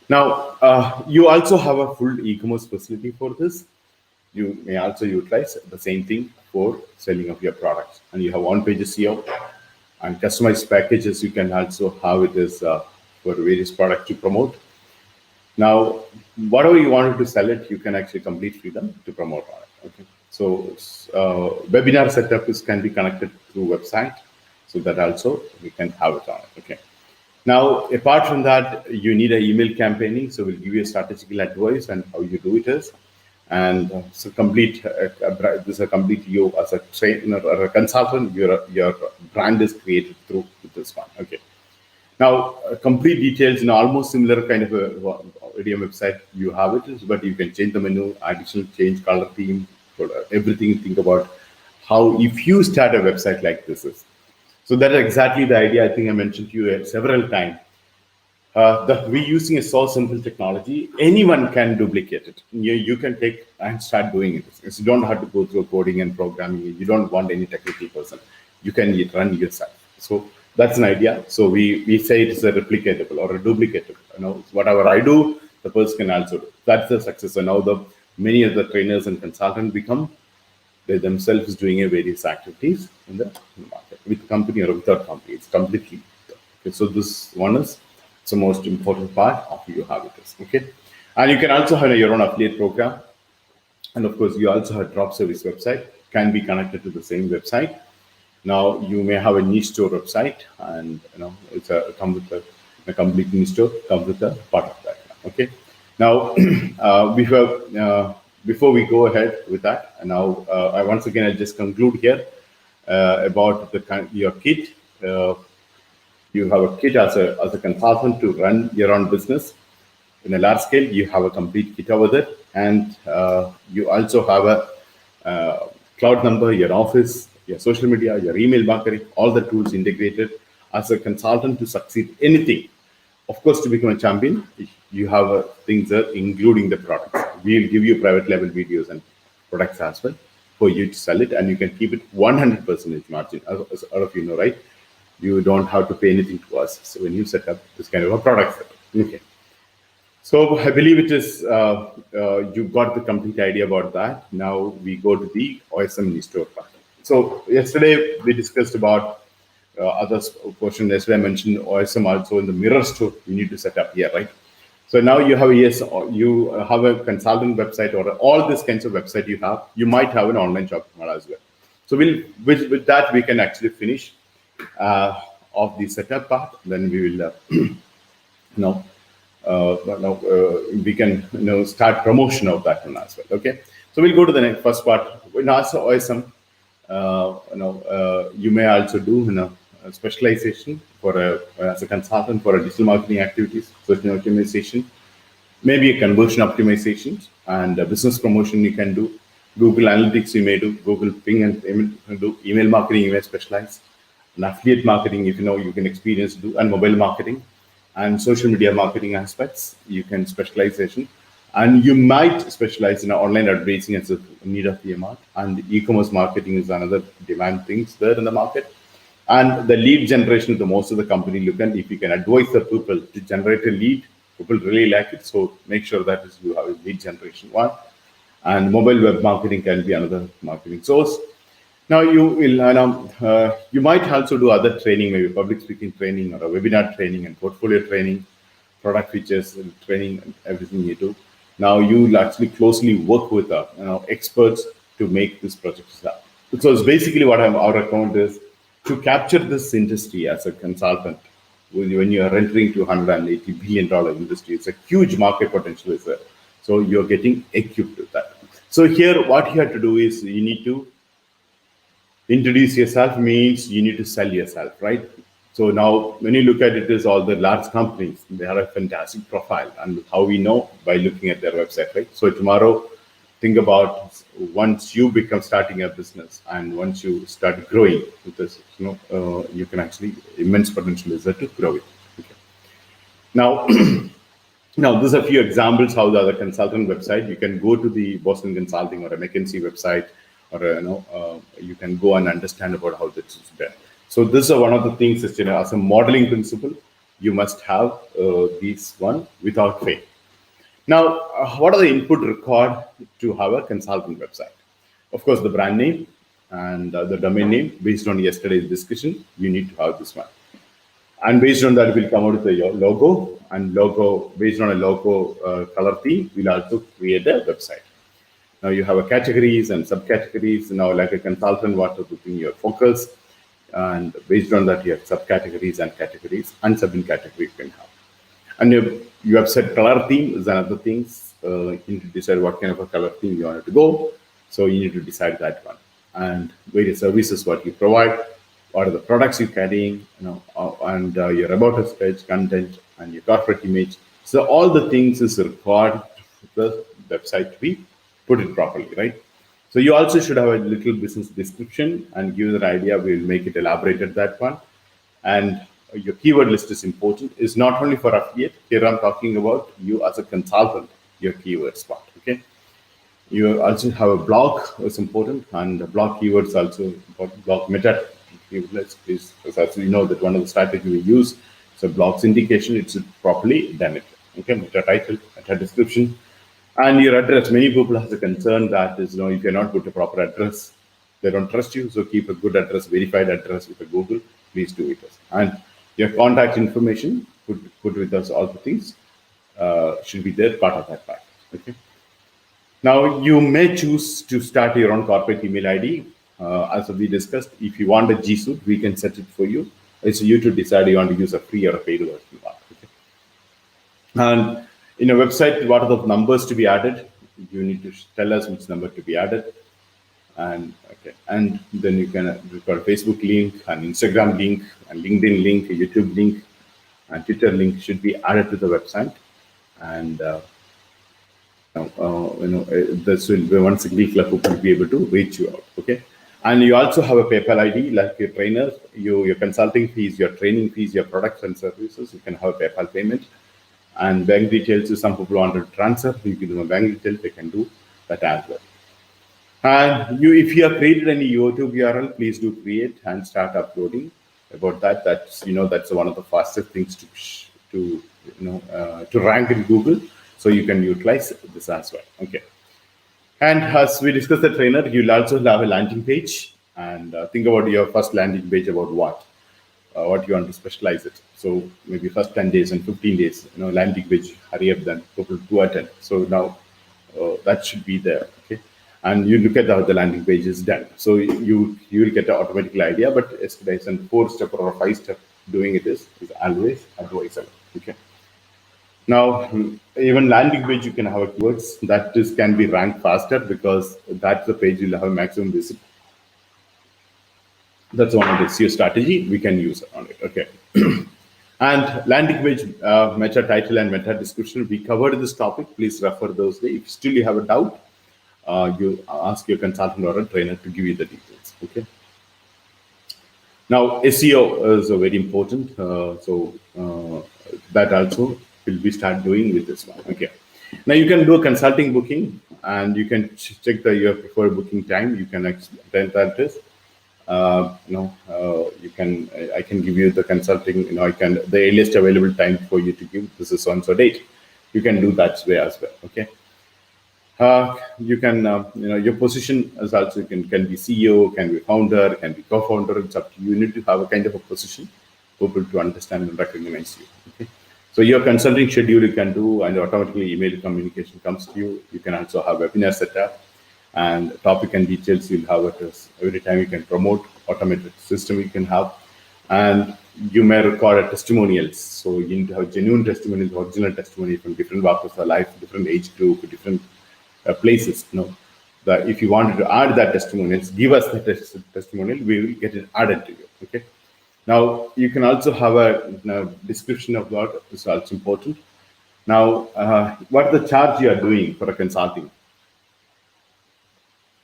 Now, you also have a full e-commerce facility for this. You may also utilize the same thing for selling of your products, and you have on-page SEO and customized packages. You can also have it as for various products to promote. Now, whatever you wanted to sell it, you can actually complete freedom to promote on it. Okay. So webinar setup can be connected through website, so that also we can have it on it. Okay. Now, apart from that, you need an email campaigning. So we'll give you a strategical advice and how you do it is. And so complete this is a complete you as a trainer or a consultant. Your brand is created through this one. Okay. Now, complete details in almost similar kind of a ADM website you have it, but you can change the menu, additional change color theme, everything. Think about how if you start a website like this is. So that is exactly the idea. I think I mentioned to you several times. We're using a so simple technology. Anyone can duplicate it. You can take and start doing it. So you don't have to go through coding and programming. You don't want any technical person. You can run yourself. So that's an idea. So we say it is a replicatable or a duplicatable. Whatever I do, the person can also do. That's the success. So now many of the trainers and consultants they themselves doing various activities in the market with company or without company. It's completely okay. So this one is the most important part of you have it is okay. And you can also have your own affiliate program, and of course you also have drop service website can be connected to the same website. Now you may have a niche store website, and it's come with a complete niche store, comes with a part of that. Okay. Now before we go ahead with that, now I once again I'll just conclude here about your kit. You have a kit as a consultant to run your own business in a large scale. You have a complete kit over there, and you also have a cloud number, your office, your social media, your email marketing, all the tools integrated as a consultant to succeed anything. Of course, to become a champion, you have things there, including the products. We'll give you private level videos and products as well for you to sell it, and you can keep it 100% margin. As all of you know, right? You don't have to pay anything to us. So when you set up this kind of a product, okay. So I believe it is you got the complete idea about that. Now we go to the OSM store part. So yesterday we discussed about other portion. Yesterday I mentioned OSM also in the mirror store. You need to set up here, right? So now you have you have a consultant website or all these kinds of website you have. You might have an online shopping mall as well. So with that we can actually finish of the setup part. Then we will know we can start promotion of that one as well. Okay, so we'll go to the next first part. In also OSM, you may also do a specialization for as a consultant for a digital marketing activities, search engine optimization, maybe a conversion optimization and a business promotion you can do. Google Analytics you may do, Google Ping and payment you can do, email marketing you may specialize, and affiliate marketing if you can experience do, and mobile marketing and social media marketing aspects you can specialization, and you might specialize in online advertising as a need of the amount, and e-commerce marketing is another demand things there in the market, and the lead generation the most of the company look at. If you can advise the people to generate a lead, people really like it, so make sure that is you have a lead generation one, and mobile web marketing can be another marketing source. Now you will you might also do other training, maybe public speaking training or a webinar training and portfolio training, product features and training, and everything you do. Now you will actually closely work with experts to make this project start. So it's basically what our account is to capture this industry as a consultant. When you are entering to $180 billion industry, it's a huge market potential is there. So you're getting equipped with that. So here, what you have to do is you need to introduce yourself, means you need to sell yourself, right? So now when you look at it, is all the large companies, they have a fantastic profile, and how we know by looking at their website, right? So tomorrow, think about once you become starting a business and once you start growing with this, you can actually immense potential is there to grow it. Okay. Now, now there's a few examples how the other consultant website. You can go to the Boston Consulting or a McKinsey website, or you can go and understand about how this is done. So this is one of the things is, as a modeling principle, you must have these one without fail. Now, what are the input required to have a consultant website? Of course, the brand name and the domain name. Based on yesterday's discussion, you need to have this one. And based on that, we'll come out with a logo, and based on a logo color theme, we'll also create a website. Now you have a categories and subcategories. Now, like a consultant, what to put in your focus, and based on that, you have subcategories and categories, and sub-categories you can have. And you have set color theme is another thing. You need to decide what kind of a color theme you want to go. So you need to decide that one. And various services what you provide, what are the products you're carrying, and your about us page, content, and your corporate image. So all the things is required for the website to be put it properly, right? So you also should have a little business description and give an idea. We'll make it elaborated that one. And your keyword list is important. It's not only for affiliate. Here I'm talking about you as a consultant, your keyword spot. Okay. You also have a blog is important, and blog keywords also important. Blog meta keywords is, as you know, that one of the strategy we use. So blog syndication, it's properly done it. Okay, meta title, meta description, and your address. Many people have the concern that is, if you're not put a proper address, they don't trust you. So keep a good address, verified address with a Google. Please do it. And your contact information, put with us all the things should be there, part of that pack. Okay. Now you may choose to start your own corporate email ID. As we discussed, if you want a G Suite, we can set it for you. It's you to decide you want to use a free or a paid version. Okay. And in a website, what are the numbers to be added? You need to tell us which number to be added. And okay, and then you can record a Facebook link, an Instagram link, a LinkedIn link, a YouTube link, and Twitter link should be added to the website. And this will be one significant who will be able to reach you out. Okay, and you also have a PayPal ID, like your trainer, your consulting fees, your training fees, your products and services. You can have a PayPal payment, and bank details. If some people want to transfer, you give them a bank detail, they can do that as well. And if you have created any YouTube URL, please do create and start uploading. About that, that's one of the fastest things to to rank in Google. So you can utilize this as well. Okay. And as we discussed the trainer, you'll also have a landing page, and think about your first landing page about what you want to specialize it. So maybe first 10 days and 15 days, landing page, hurry up then people to attend. So now that should be there. Okay. And you look at how the landing page is done. So you will get an automatic idea, but it's a 4-step or a 5-step doing it is always advisable. Okay. Now, even landing page, you can have keywords that can be ranked faster because that's the page you'll have maximum visit. That's one of the SEO strategy we can use on it. Okay. And landing page, meta title and meta description, we covered this topic. Please refer those days. If still you have a doubt, you ask your consultant or a trainer to give you the details. Okay. Now, SEO is very important. That also will be start doing with this one. Okay. Now you can do a consulting booking, and you can check your preferred booking time. You can extend that is. You can. I can give you the consulting. I can the earliest available time for you to give. This is on so date. You can do that way as well. Okay. You can, your position is also can be CEO, can be founder, can be co-founder. It's up to you. You need to have a kind of a position for people to understand and recognize you. Okay. So your consulting schedule you can do, and automatically email communication comes to you. You can also have webinar setup, and topic and details you'll have it every time you can promote. Automated system you can have, and you may record testimonials. So you need to have genuine testimonials, original testimony from different walks of life, different age group, different places. That if you wanted to add that testimonials, give us the testimonial, we will get it added to you. Okay. Now you can also have a description of what is also important. Now, what the charge you are doing for a consulting?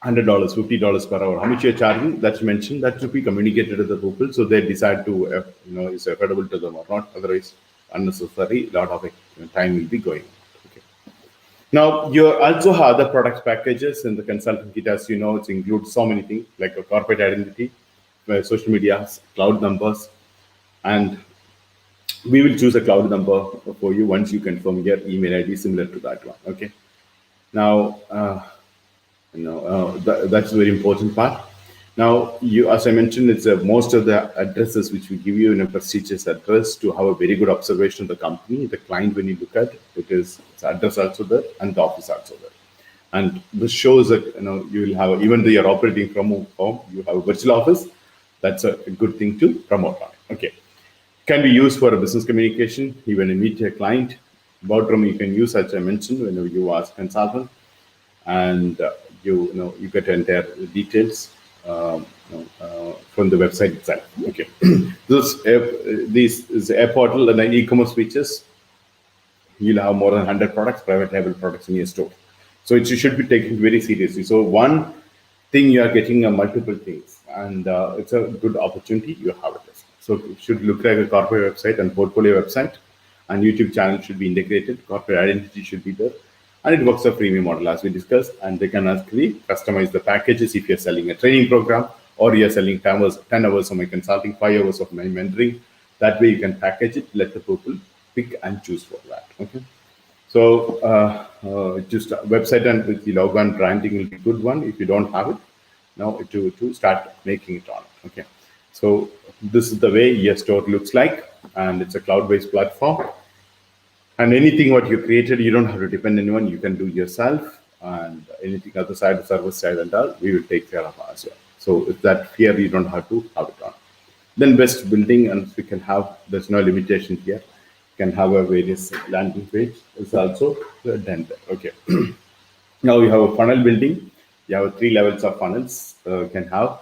$100, $50 per hour. How much you're charging? That's mentioned. That should be communicated to the people, so they decide to is affordable to them or not. Otherwise, unnecessary lot of time will be going. Okay. Now you also have the product packages in the consulting kit. As you know, it includes so many things like a corporate identity, social media, cloud numbers, and we will choose a cloud number for you once you confirm your email ID similar to that one. Okay. Now. That's a very important part. Now, as I mentioned, it's most of the addresses which we give you in a prestigious address to have a very good observation of the company, the client. When you look at it, is its address also there and the office also there, and this shows that you will have, even though you're operating from home, you have a virtual office. That's a good thing to promote on. Okay, can be used for a business communication. Even you meet a client, boardroom you can use, as I mentioned, whenever you ask consultant, and you get entire details from the website itself. Okay. This is a portal and e-commerce features. You'll have more than 100 products, private label products in your store. So it should be taken very seriously. So one thing you are getting multiple things, and it's a good opportunity you have it. So it should look like a corporate website and portfolio website, and YouTube channel should be integrated. Corporate identity should be there. And it works a freemium model as we discussed, and they can actually customize the packages if you're selling a training program or you're selling 10 hours of my consulting, 5 hours of my mentoring. That way you can package it, let the people pick and choose for that. Okay. So just website and with the logo and branding will be a good one. If you don't have it, now to start making it on. Okay. So this is the way your store looks like, and it's a cloud-based platform. And anything what you created, you don't have to depend on anyone. You can do yourself, and anything other side, service side and all, we will take care of as well. So if that fear, you don't have to have it on. Then best building, and we can have, there's no limitation here. You can have a various landing page. It's also done there. Okay. Now you have a funnel building. You have 3 levels of funnels. You can have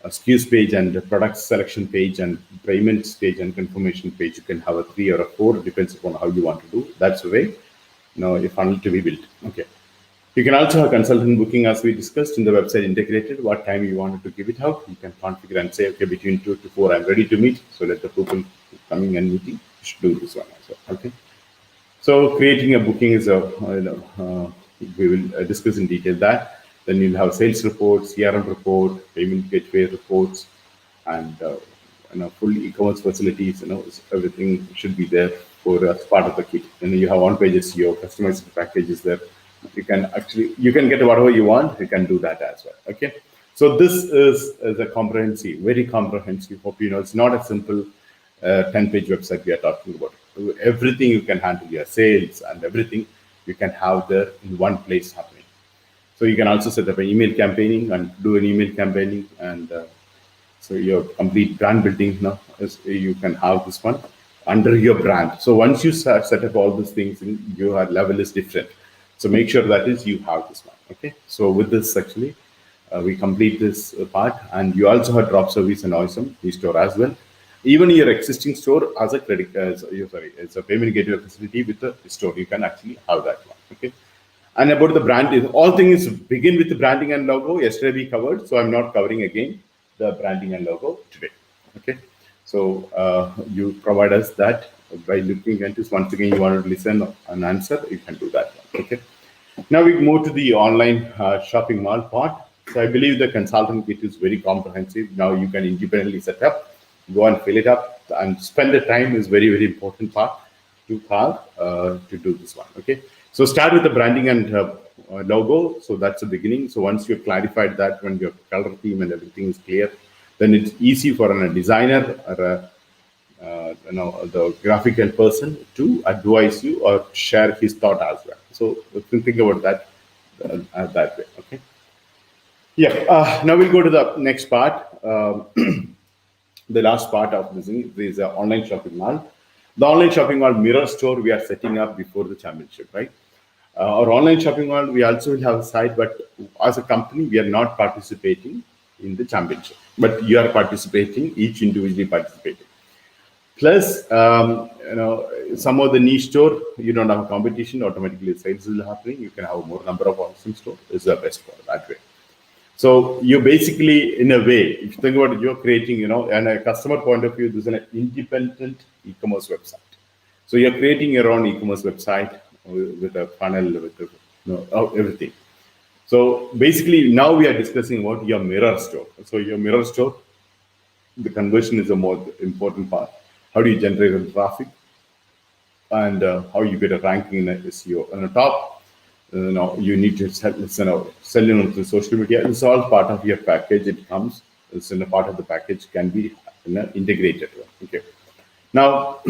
a SKUs page and a product selection page and payment stage and confirmation page. You can have a 3 or a 4, depends upon how you want to do. That's the way a funnel to be built. Okay. You can also have consultant booking, as we discussed in the website integrated. What time you wanted to give it out, you can configure and say, okay, between 2 to 4, I'm ready to meet. So let the people coming and meeting, you should do this one as well. Okay. So creating a booking is we will discuss in detail that. Then you'll have sales reports, CRM report, payment gateway reports, and full e-commerce facilities. Everything should be there for as part of the kit. And you have on-page SEO, customized packages there. You can get whatever you want. You can do that as well. Okay. So this is a comprehensive, very comprehensive. Hope you know it's not a simple 10-page website we are talking about. Everything you can handle, your sales and everything you can have there in one place happening. So you can also set up an email campaigning and do an email campaigning, and so your complete brand building now is you can have this one under your brand. So once you set up all these things, your level is different. So make sure that is you have this one. Okay. So with this actually, we complete this part, and you also have drop service and awesome e-store as well. Even your existing store as a it's a payment gateway facility with a store. You can actually have that one. Okay. And about the brand, all things begin with the branding and logo. Yesterday we covered, so I'm not covering again the branding and logo today. Okay, so you provide us that by looking at this. Once again, you want to listen and answer, you can do that. Okay. Now we move to the online shopping mall part. So I believe the consultant kit is very comprehensive. Now you can independently set up, go and fill it up, and spend the time is very, very important part to have to do this one. Okay. So start with the branding and logo. So that's the beginning. So once you've clarified that, when your color theme and everything is clear, then it's easy for a designer or the graphical person to advise you or share his thought as well. So think about that that way. Okay. Yeah. Now we'll go to the next part. The last part of this is online shopping mall. The online shopping mall mirror store we are setting up before the championship, right? Our online shopping mall, we also will have a site, but as a company, we are not participating in the championship. But you are participating, each individually participating. Plus, some of the niche store, you don't have a competition, automatically sales is happening. You can have more number of awesome store. Is the best for that way. So you basically, in a way, if you think about it, you're creating, and a customer point of view, this is an independent e-commerce website. So you're creating your own e-commerce website with a funnel, with everything. So basically, now we are discussing about your mirror store. So your mirror store, the conversion is the most important part. How do you generate the traffic, and how you get a ranking in SEO? On the top, you need to sell it through social media. It's all part of your package. It comes. It's in a part of the package can be integrated. Okay. Now.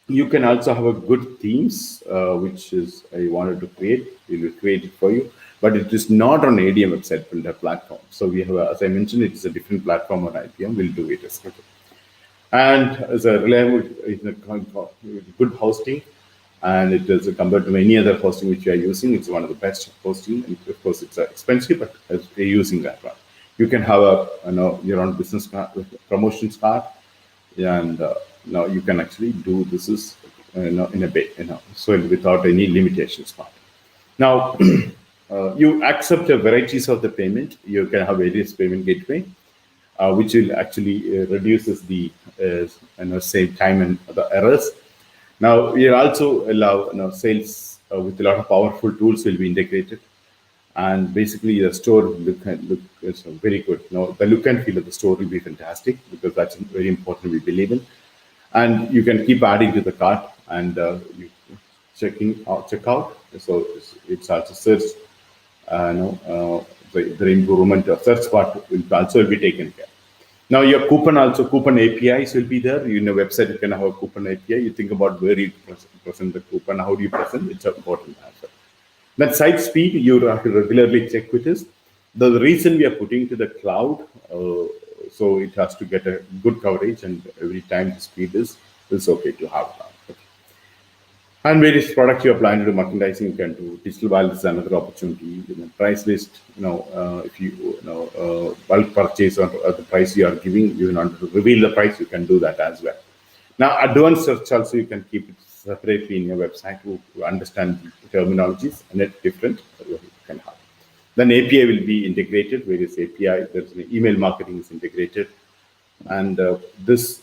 You can also have a good themes, which is I wanted to create. We will create it for you, but it is not on ADM website builder platform. So we have, as I mentioned, it is a different platform on IPM. We'll do it as well. And as a reliable, it's a good hosting, and it is compared to any other hosting which you are using. It's one of the best hosting, and of course, it's expensive, but we're using that one. You can have your own business card, promotions card, and now you can actually do this is in a way, so without any limitations part. Now you accept a varieties of the payment. You can have various payment gateway, which will actually reduces the save time and the errors. Now we also allow sales with a lot of powerful tools will be integrated, and basically the store look is very good. The look and feel of the store will be fantastic, because that's very important, we believe in. And you can keep adding to the cart, and you check out. So it's also search. The improvement of search part will also be taken care. Now your coupon APIs will be there. In a website, you can have a coupon API. You think about where you present the coupon, how do you present? It's important as well. That site speed, you have to regularly check with this. The reason we are putting to the cloud, so it has to get a good coverage, and every time the speed is okay to have that. Okay. And various products you are planning to do merchandising, you can do. Digital wallet is another opportunity. Price list, if you bulk purchase or the price you are giving, you want to reveal the price, you can do that as well. Now advanced search also, you can keep it separately in your website to understand the terminologies, and it's different. You can have. Then API will be integrated, various API. There's email marketing is integrated, and this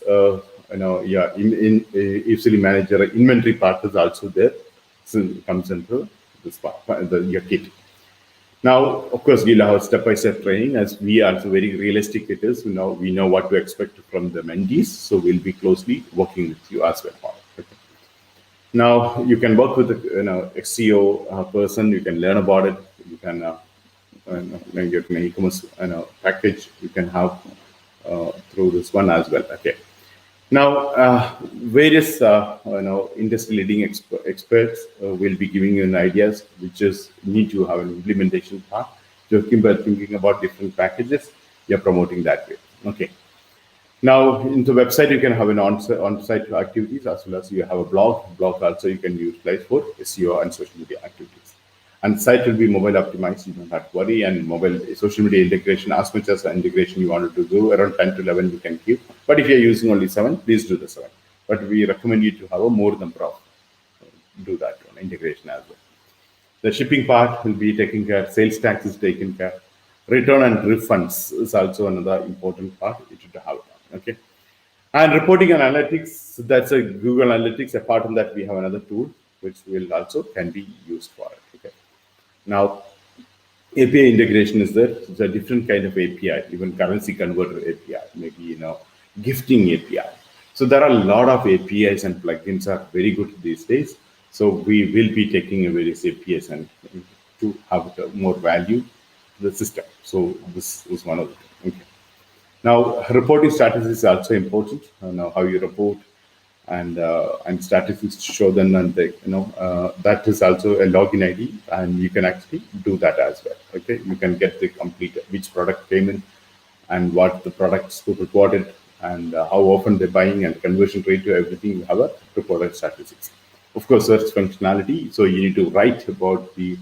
easily manager inventory part is also there. So it comes into this part, your kit. Now, of course, we'll have step-by-step training, as we are very realistic it is. We know what to expect from the mentees, so we'll be closely working with you as well. Okay. Now you can work with a SEO person. You can learn about it. You can get an e-commerce package. You can have through this one as well. Okay. Now, various industry leading experts will be giving you an ideas, which is need to have an implementation part. So thinking about different packages, you're promoting that way. Okay. Now, in the website, you can have an on-site activities as well as you have a blog. Blog also you can utilize for SEO and social media activities. And site will be mobile optimized. You don't have to worry. And mobile social media integration, as much as integration you wanted to do, around 10 to 11 you can keep. But if you're using only 7, please do the 7. But we recommend you to have a more number of do that one integration as well. The shipping part will be taken care. Sales tax is taken care. Return and refunds is also another important part you should have. Okay. And reporting and analytics, that's a Google Analytics. Apart from that, we have another tool which will also can be used for it. Okay. Now, API integration is there. It's a different kind of API, even currency converter API, maybe gifting API. So there are a lot of APIs and plugins are very good these days. So we will be taking a various APIs and to have more value to the system. So this is one of them. Okay. Now, reporting strategy is also important. Now, how you report and statistics to show them, and that is also a login ID, and you can actually do that as well. Okay, you can get the complete which product came in, and what the products who reported, and how often they're buying, and conversion rate to everything. You have a reported statistics. Of course, search functionality. So you need to write about the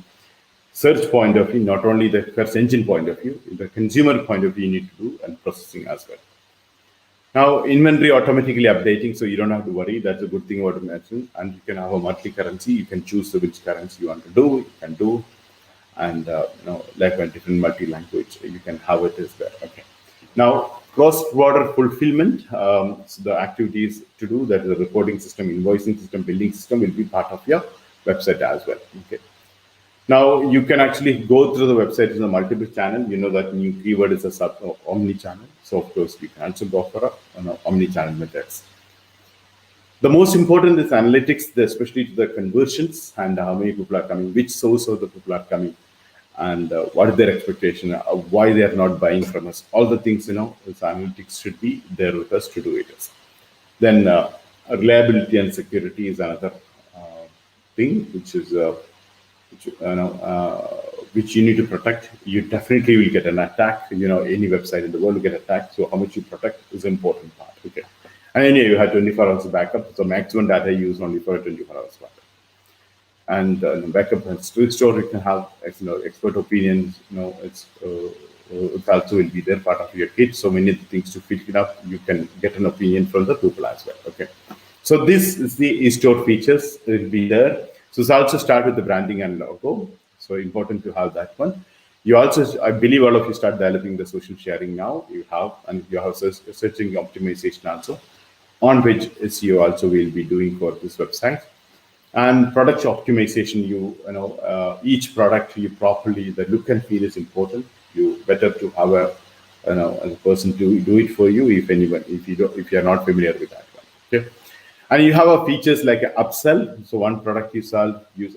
search point of view, not only the search engine point of view, the consumer point of view you need to do, and processing as well. Now, inventory automatically updating, so you don't have to worry. That's a good thing about mention. And you can have a monthly currency. You can choose which currency you want to do. You can do, and like a different multi-language, you can have it as well. Okay. Now, cross-border fulfillment. So the activities to do, that is the reporting system, invoicing system, billing system will be part of your website as well. Okay. Now you can actually go through the website in a multiple channel. You know that new keyword is a omni-channel. So of course we can also go for omni-channel methods. The most important is analytics, especially to the conversions and how many people are coming, which source of the people are coming, and what is their expectation, why they are not buying from us. All the things, this analytics should be there with us to do it. Then reliability and security is another thing, which is which you need to protect. You definitely will get an attack. Any website in the world will get attacked. So how much you protect is an important part. Okay. And anyway, you have 24 hours backup. So maximum data used only for 24 hours backup. And backup and restore, you can have expert opinions. It also will be there part of your kit. So many things to pick it up. You can get an opinion from the people as well. Okay. So this is the e-store features. It will be there. So it's also start with the branding and logo. So important to have that one. You also, I believe all of you start developing the social sharing now. You have searching optimization also, on which SEO also will be doing for this website. And product optimization, each product you properly, the look and feel is important. You better to have a person to do it for you if you are not familiar with that one. Okay. And you have features like an upsell. So one product you sell, we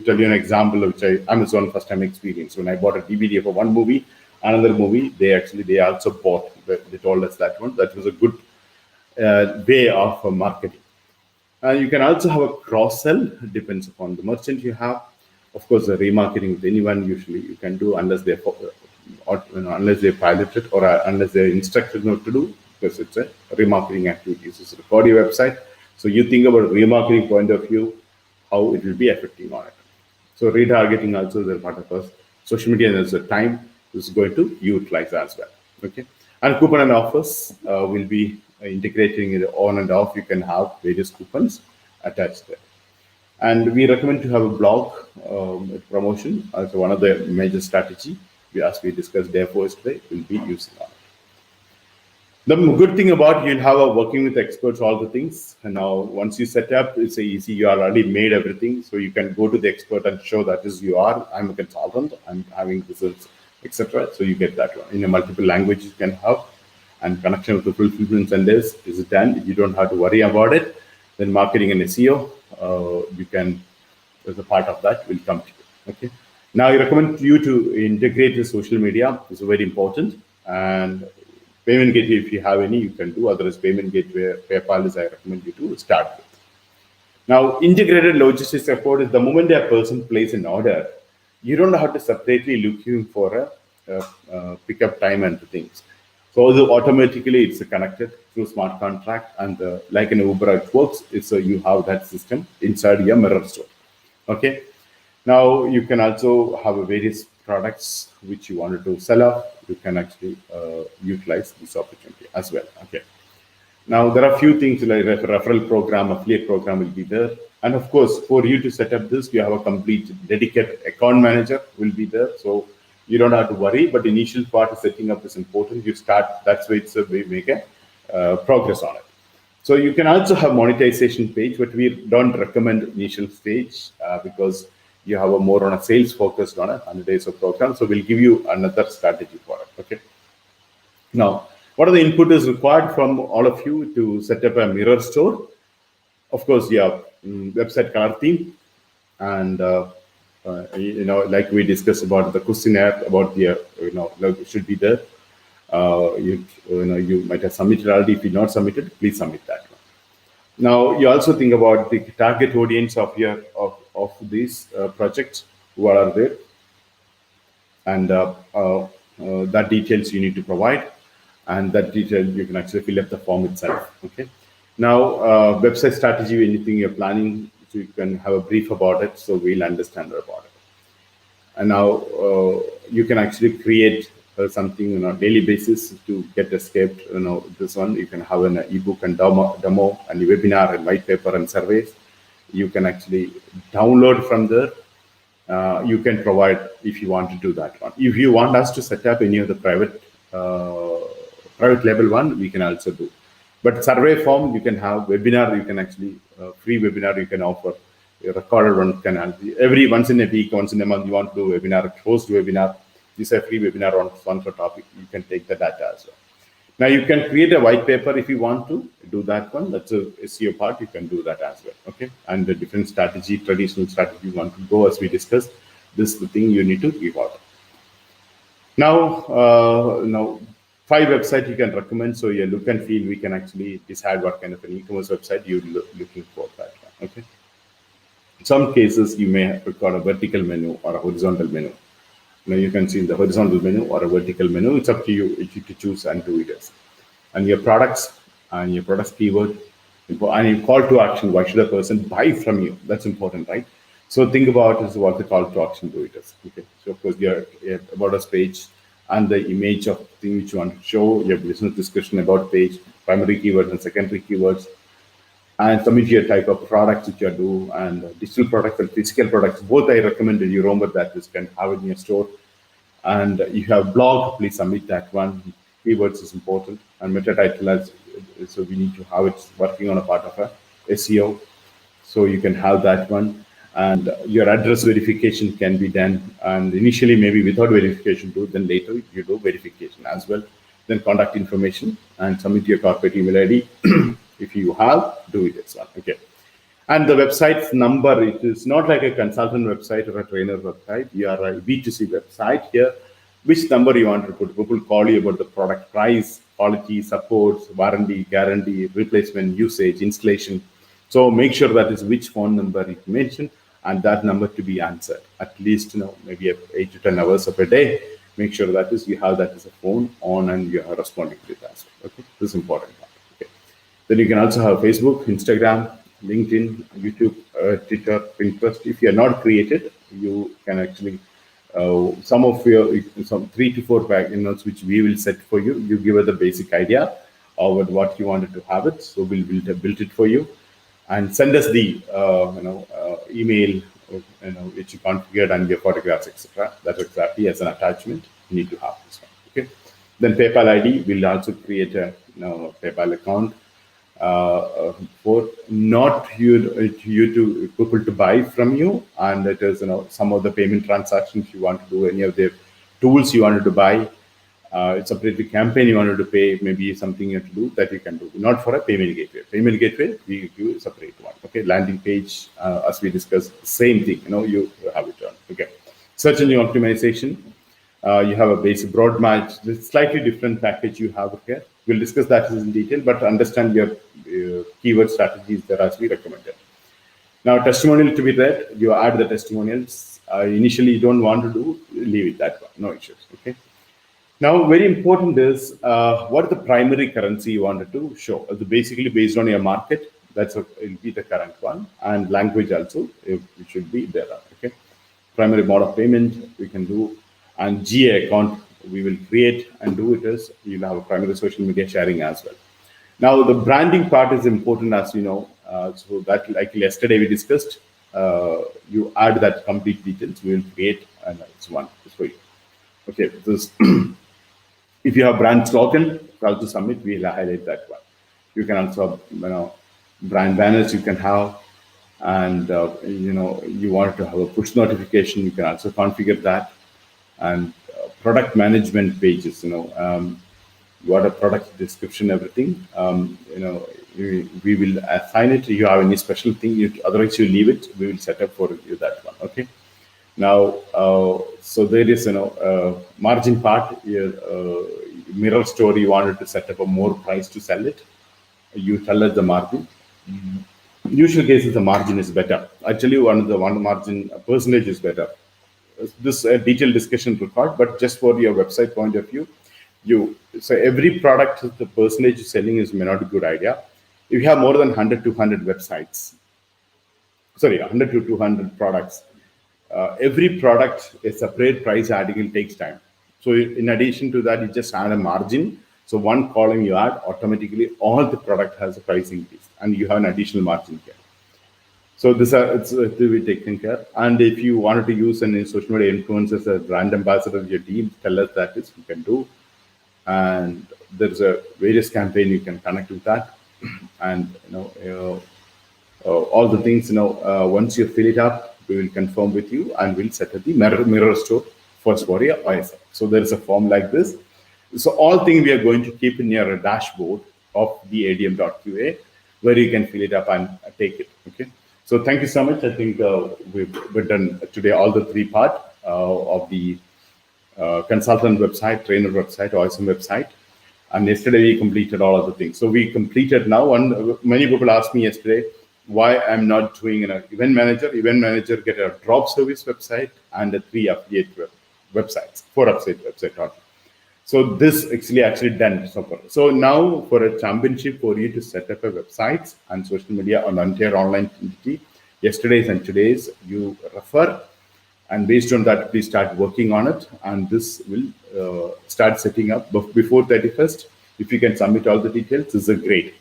tell you an example which Amazon first time experience. When I bought a DVD for one movie, another movie, they also bought. They told us that one. That was a good way of marketing. You can also have a cross sell. Depends upon the merchant you have. Of course, the remarketing with anyone usually you can do unless they pilot it or unless they're instructed not to do. Because it's a remarketing activity. It's a body website. So you think about remarketing point of view, how it will be affecting on it. So retargeting also is a part of us. Social media, there's a time this is going to utilize as well. Okay. And coupon and offers will be integrating it on and off. You can have various coupons attached there. And we recommend to have a blog promotion as one of the major strategy. As we discussed therefore yesterday, will be using on it. The good thing about you'll have working with experts, all the things. And now once you set up, it's easy. You already made everything. So you can go to the expert and show that is you are. I'm a consultant. I'm having results, etc. So you get that one. In a multiple language you can have. And connection with the fulfillment centers is done. You don't have to worry about it. Then marketing and SEO, you can, as a part of that, will come to you. Okay. Now, I recommend you to integrate the social media. It's very important. And payment gateway, if you have any, you can do. Otherwise, payment gateway, PayPal is I recommend you to start with. Now, integrated logistics support is the moment a person places an order, you don't have to separately looking for a pickup time and things. So automatically it's connected through smart contract, and like an Uber it works. It's you have that system inside your mirror store. Okay. Now you can also have a various products which you wanted to sell off. You can actually utilize this opportunity as well. Okay. Now, there are a few things like referral program, affiliate program will be there. And of course, for you to set up this, you have a complete dedicated account manager will be there. So you don't have to worry, but the initial part of setting up is important. You start, that's why it's we make a progress on it. So you can also have monetization page, but we don't recommend initial stage because you have a more on a sales focused on 100 days of program. So we'll give you another strategy for it. Okay. Now, what are the input is required from all of you to set up a mirror store? Of course, you have website color theme, and like we discussed about the questionnaire about the should be there. You might have submitted already. If you not submitted, please submit that one. Now, you also think about the target audience of your of these projects who are there, and that details you need to provide. And that detail you can actually fill up the form itself. Okay. Now, website strategy, anything you're planning, so you can have a brief about it, so we'll understand about it. And now you can actually create something on a daily basis to get escaped. This one you can have an ebook and demo and a webinar and white paper and surveys. You can actually download from there. You can provide if you want to do that one. If you want us to set up any of the private label one, we can also do. But survey form, you can have webinar, you can actually, free webinar you can offer. A recorded one can have, every once in a week, once in a month, you want to do a webinar, a closed webinar. This is a free webinar on one for topic. You can take the data as well. Now you can create a white paper if you want to do that one. That's a SEO part, you can do that as well. Okay. And the different strategy, traditional strategy you want to go, as we discussed, this is the thing you need to give out. Now, 5 websites you can recommend. So your look and feel, we can actually decide what kind of an e-commerce website you're looking for that one. Okay. In some cases, you may record a vertical menu or a horizontal menu. Now you can see the horizontal menu or a vertical menu. It's up to you if you to choose and do it. And your products and your products keyword and your call to action. Why should a person buy from you? That's important, right? So think about is what the call to action do it is. Okay. So of course your about us page and the image of thing which you want to show, your business description about page, primary keywords and secondary keywords, and submit your type of products which you do, and digital products and physical products. Both I recommend you remember that this can have it in your store. And you have blog, please submit that one. Keywords is important, and meta title as so we need to have it working on a part of a SEO. So you can have that one. And your address verification can be done. And initially, maybe without verification, then later you do verification as well. Then contact information and submit your corporate email ID. If you have, do it as well. Okay. And the website's number, it is not like a consultant website or a trainer website. You are a B2C website here. Which number you want to put? People call you about the product price, quality, support, warranty, guarantee, replacement, usage, installation. So make sure that is which phone number you mention, and that number to be answered at least maybe 8 to 10 hours of a day. Make sure that is you have that as a phone on and you are responding to it as well. Okay, this is important. Okay, then you can also have Facebook, Instagram, LinkedIn, YouTube, Twitter, Pinterest. If you are not created, you can actually some 3 to 4 paginates which we will set for you. You give us the basic idea of what you wanted to have it, so we'll build it for you. And send us the email which you configured and your photographs, etc. That's exactly as an attachment. You need to have this one. Okay. Then PayPal ID will also create a PayPal account for not you to people to buy from you, and it is some of the payment transactions you want to do, any of the tools you wanted to buy. separately campaign you wanted to pay, maybe something you have to do that you can do. Not for a payment gateway. Payment gateway, we give a separate one. Okay, landing page, as we discussed, same thing. You have it done. Okay, search engine optimization. You have a basic broad match. It's slightly different package you have here. We'll discuss that in detail, but understand your keyword strategies there as we recommended. Now, testimonial to be read, you add the testimonials. Initially, you don't want to do, leave it that way. No issues. Okay. Now, very important is what is the primary currency you wanted to show? Basically, based on your market, will be the current one, and language also it should be there. Okay, primary mode of payment we can do, and GA account we will create and do it as you'll have a primary social media sharing as well. Now, the branding part is important, as you know. So that, like yesterday we discussed, you add that complete details. We will create, and it's one for you. Okay, this. If you have brand slogan, also submit, we'll highlight that one. You can also, brand banners you can have, and you want to have a push notification, you can also configure that, and product management pages. What a product description, everything. We will assign it. You have any special thing, otherwise you leave it. We will set up for you that one. Okay. Now, so there is, margin part here, mirror store, you wanted to set up a more price to sell it. You tell us the margin. Usual cases, the margin is better. Actually, one margin percentage is better. This detailed discussion required, but just for your website point of view, so every product, the percentage selling is may not a good idea. If you have more than 100 to 200 websites, 100 to 200 products, every product, a separate price article takes time. So in addition to that, you just add a margin. So one column you add, automatically all the product has a price increase, and you have an additional margin here. So this it's to be taken care. And if you wanted to use any social media influencers as brand ambassador of your team, tell us that is you can do. And there's a various campaign you can connect with that, and all the things. Once you fill it up, we will confirm with you, and we'll set up the mirror store for your OSM. So there is a form like this. So all things we are going to keep in your dashboard of the adm.qa, where you can fill it up and take it. Okay. So thank you so much. I think we've done today all the three parts of the consultant website, trainer website, OSM website. And yesterday we completed all of the things. So we completed now. Many people asked me yesterday why I'm not doing an event manager. Event manager get a drop service website and a 3 affiliate websites, 4 affiliate website. So this actually done. So now for a championship for you to set up a website and social media on entire online entity, yesterday's and today's, you refer, and based on that, please start working on it. And this will start setting up before 31st. If you can submit all the details, this is a great.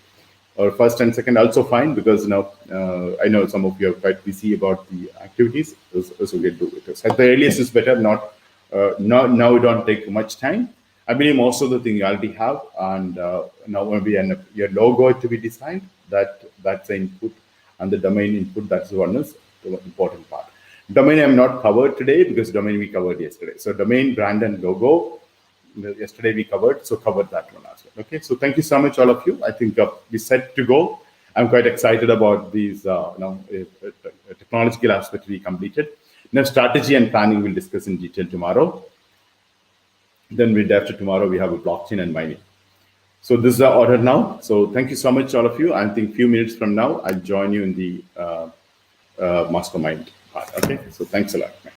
Or first and second also fine, because now I know some of you are quite busy about the activities, so we'll do it. So at the earliest is better. Now we don't take much time. I believe most of the thing you already have, and now maybe your logo to be designed. That's the input, and the domain input. That's one is the important part. Domain I'm not covered today because domain we covered yesterday. So domain, brand, and logo. Yesterday we covered, so covered that one as well. Okay, so thank you so much, all of you. I think we're set to go. I'm quite excited about these technological aspects we completed. Now strategy and planning we'll discuss in detail tomorrow. Then after tomorrow we have a blockchain and mining. So this is the order now. So thank you so much, all of you. I think a few minutes from now I'll join you in the mastermind part. Okay, so thanks a lot.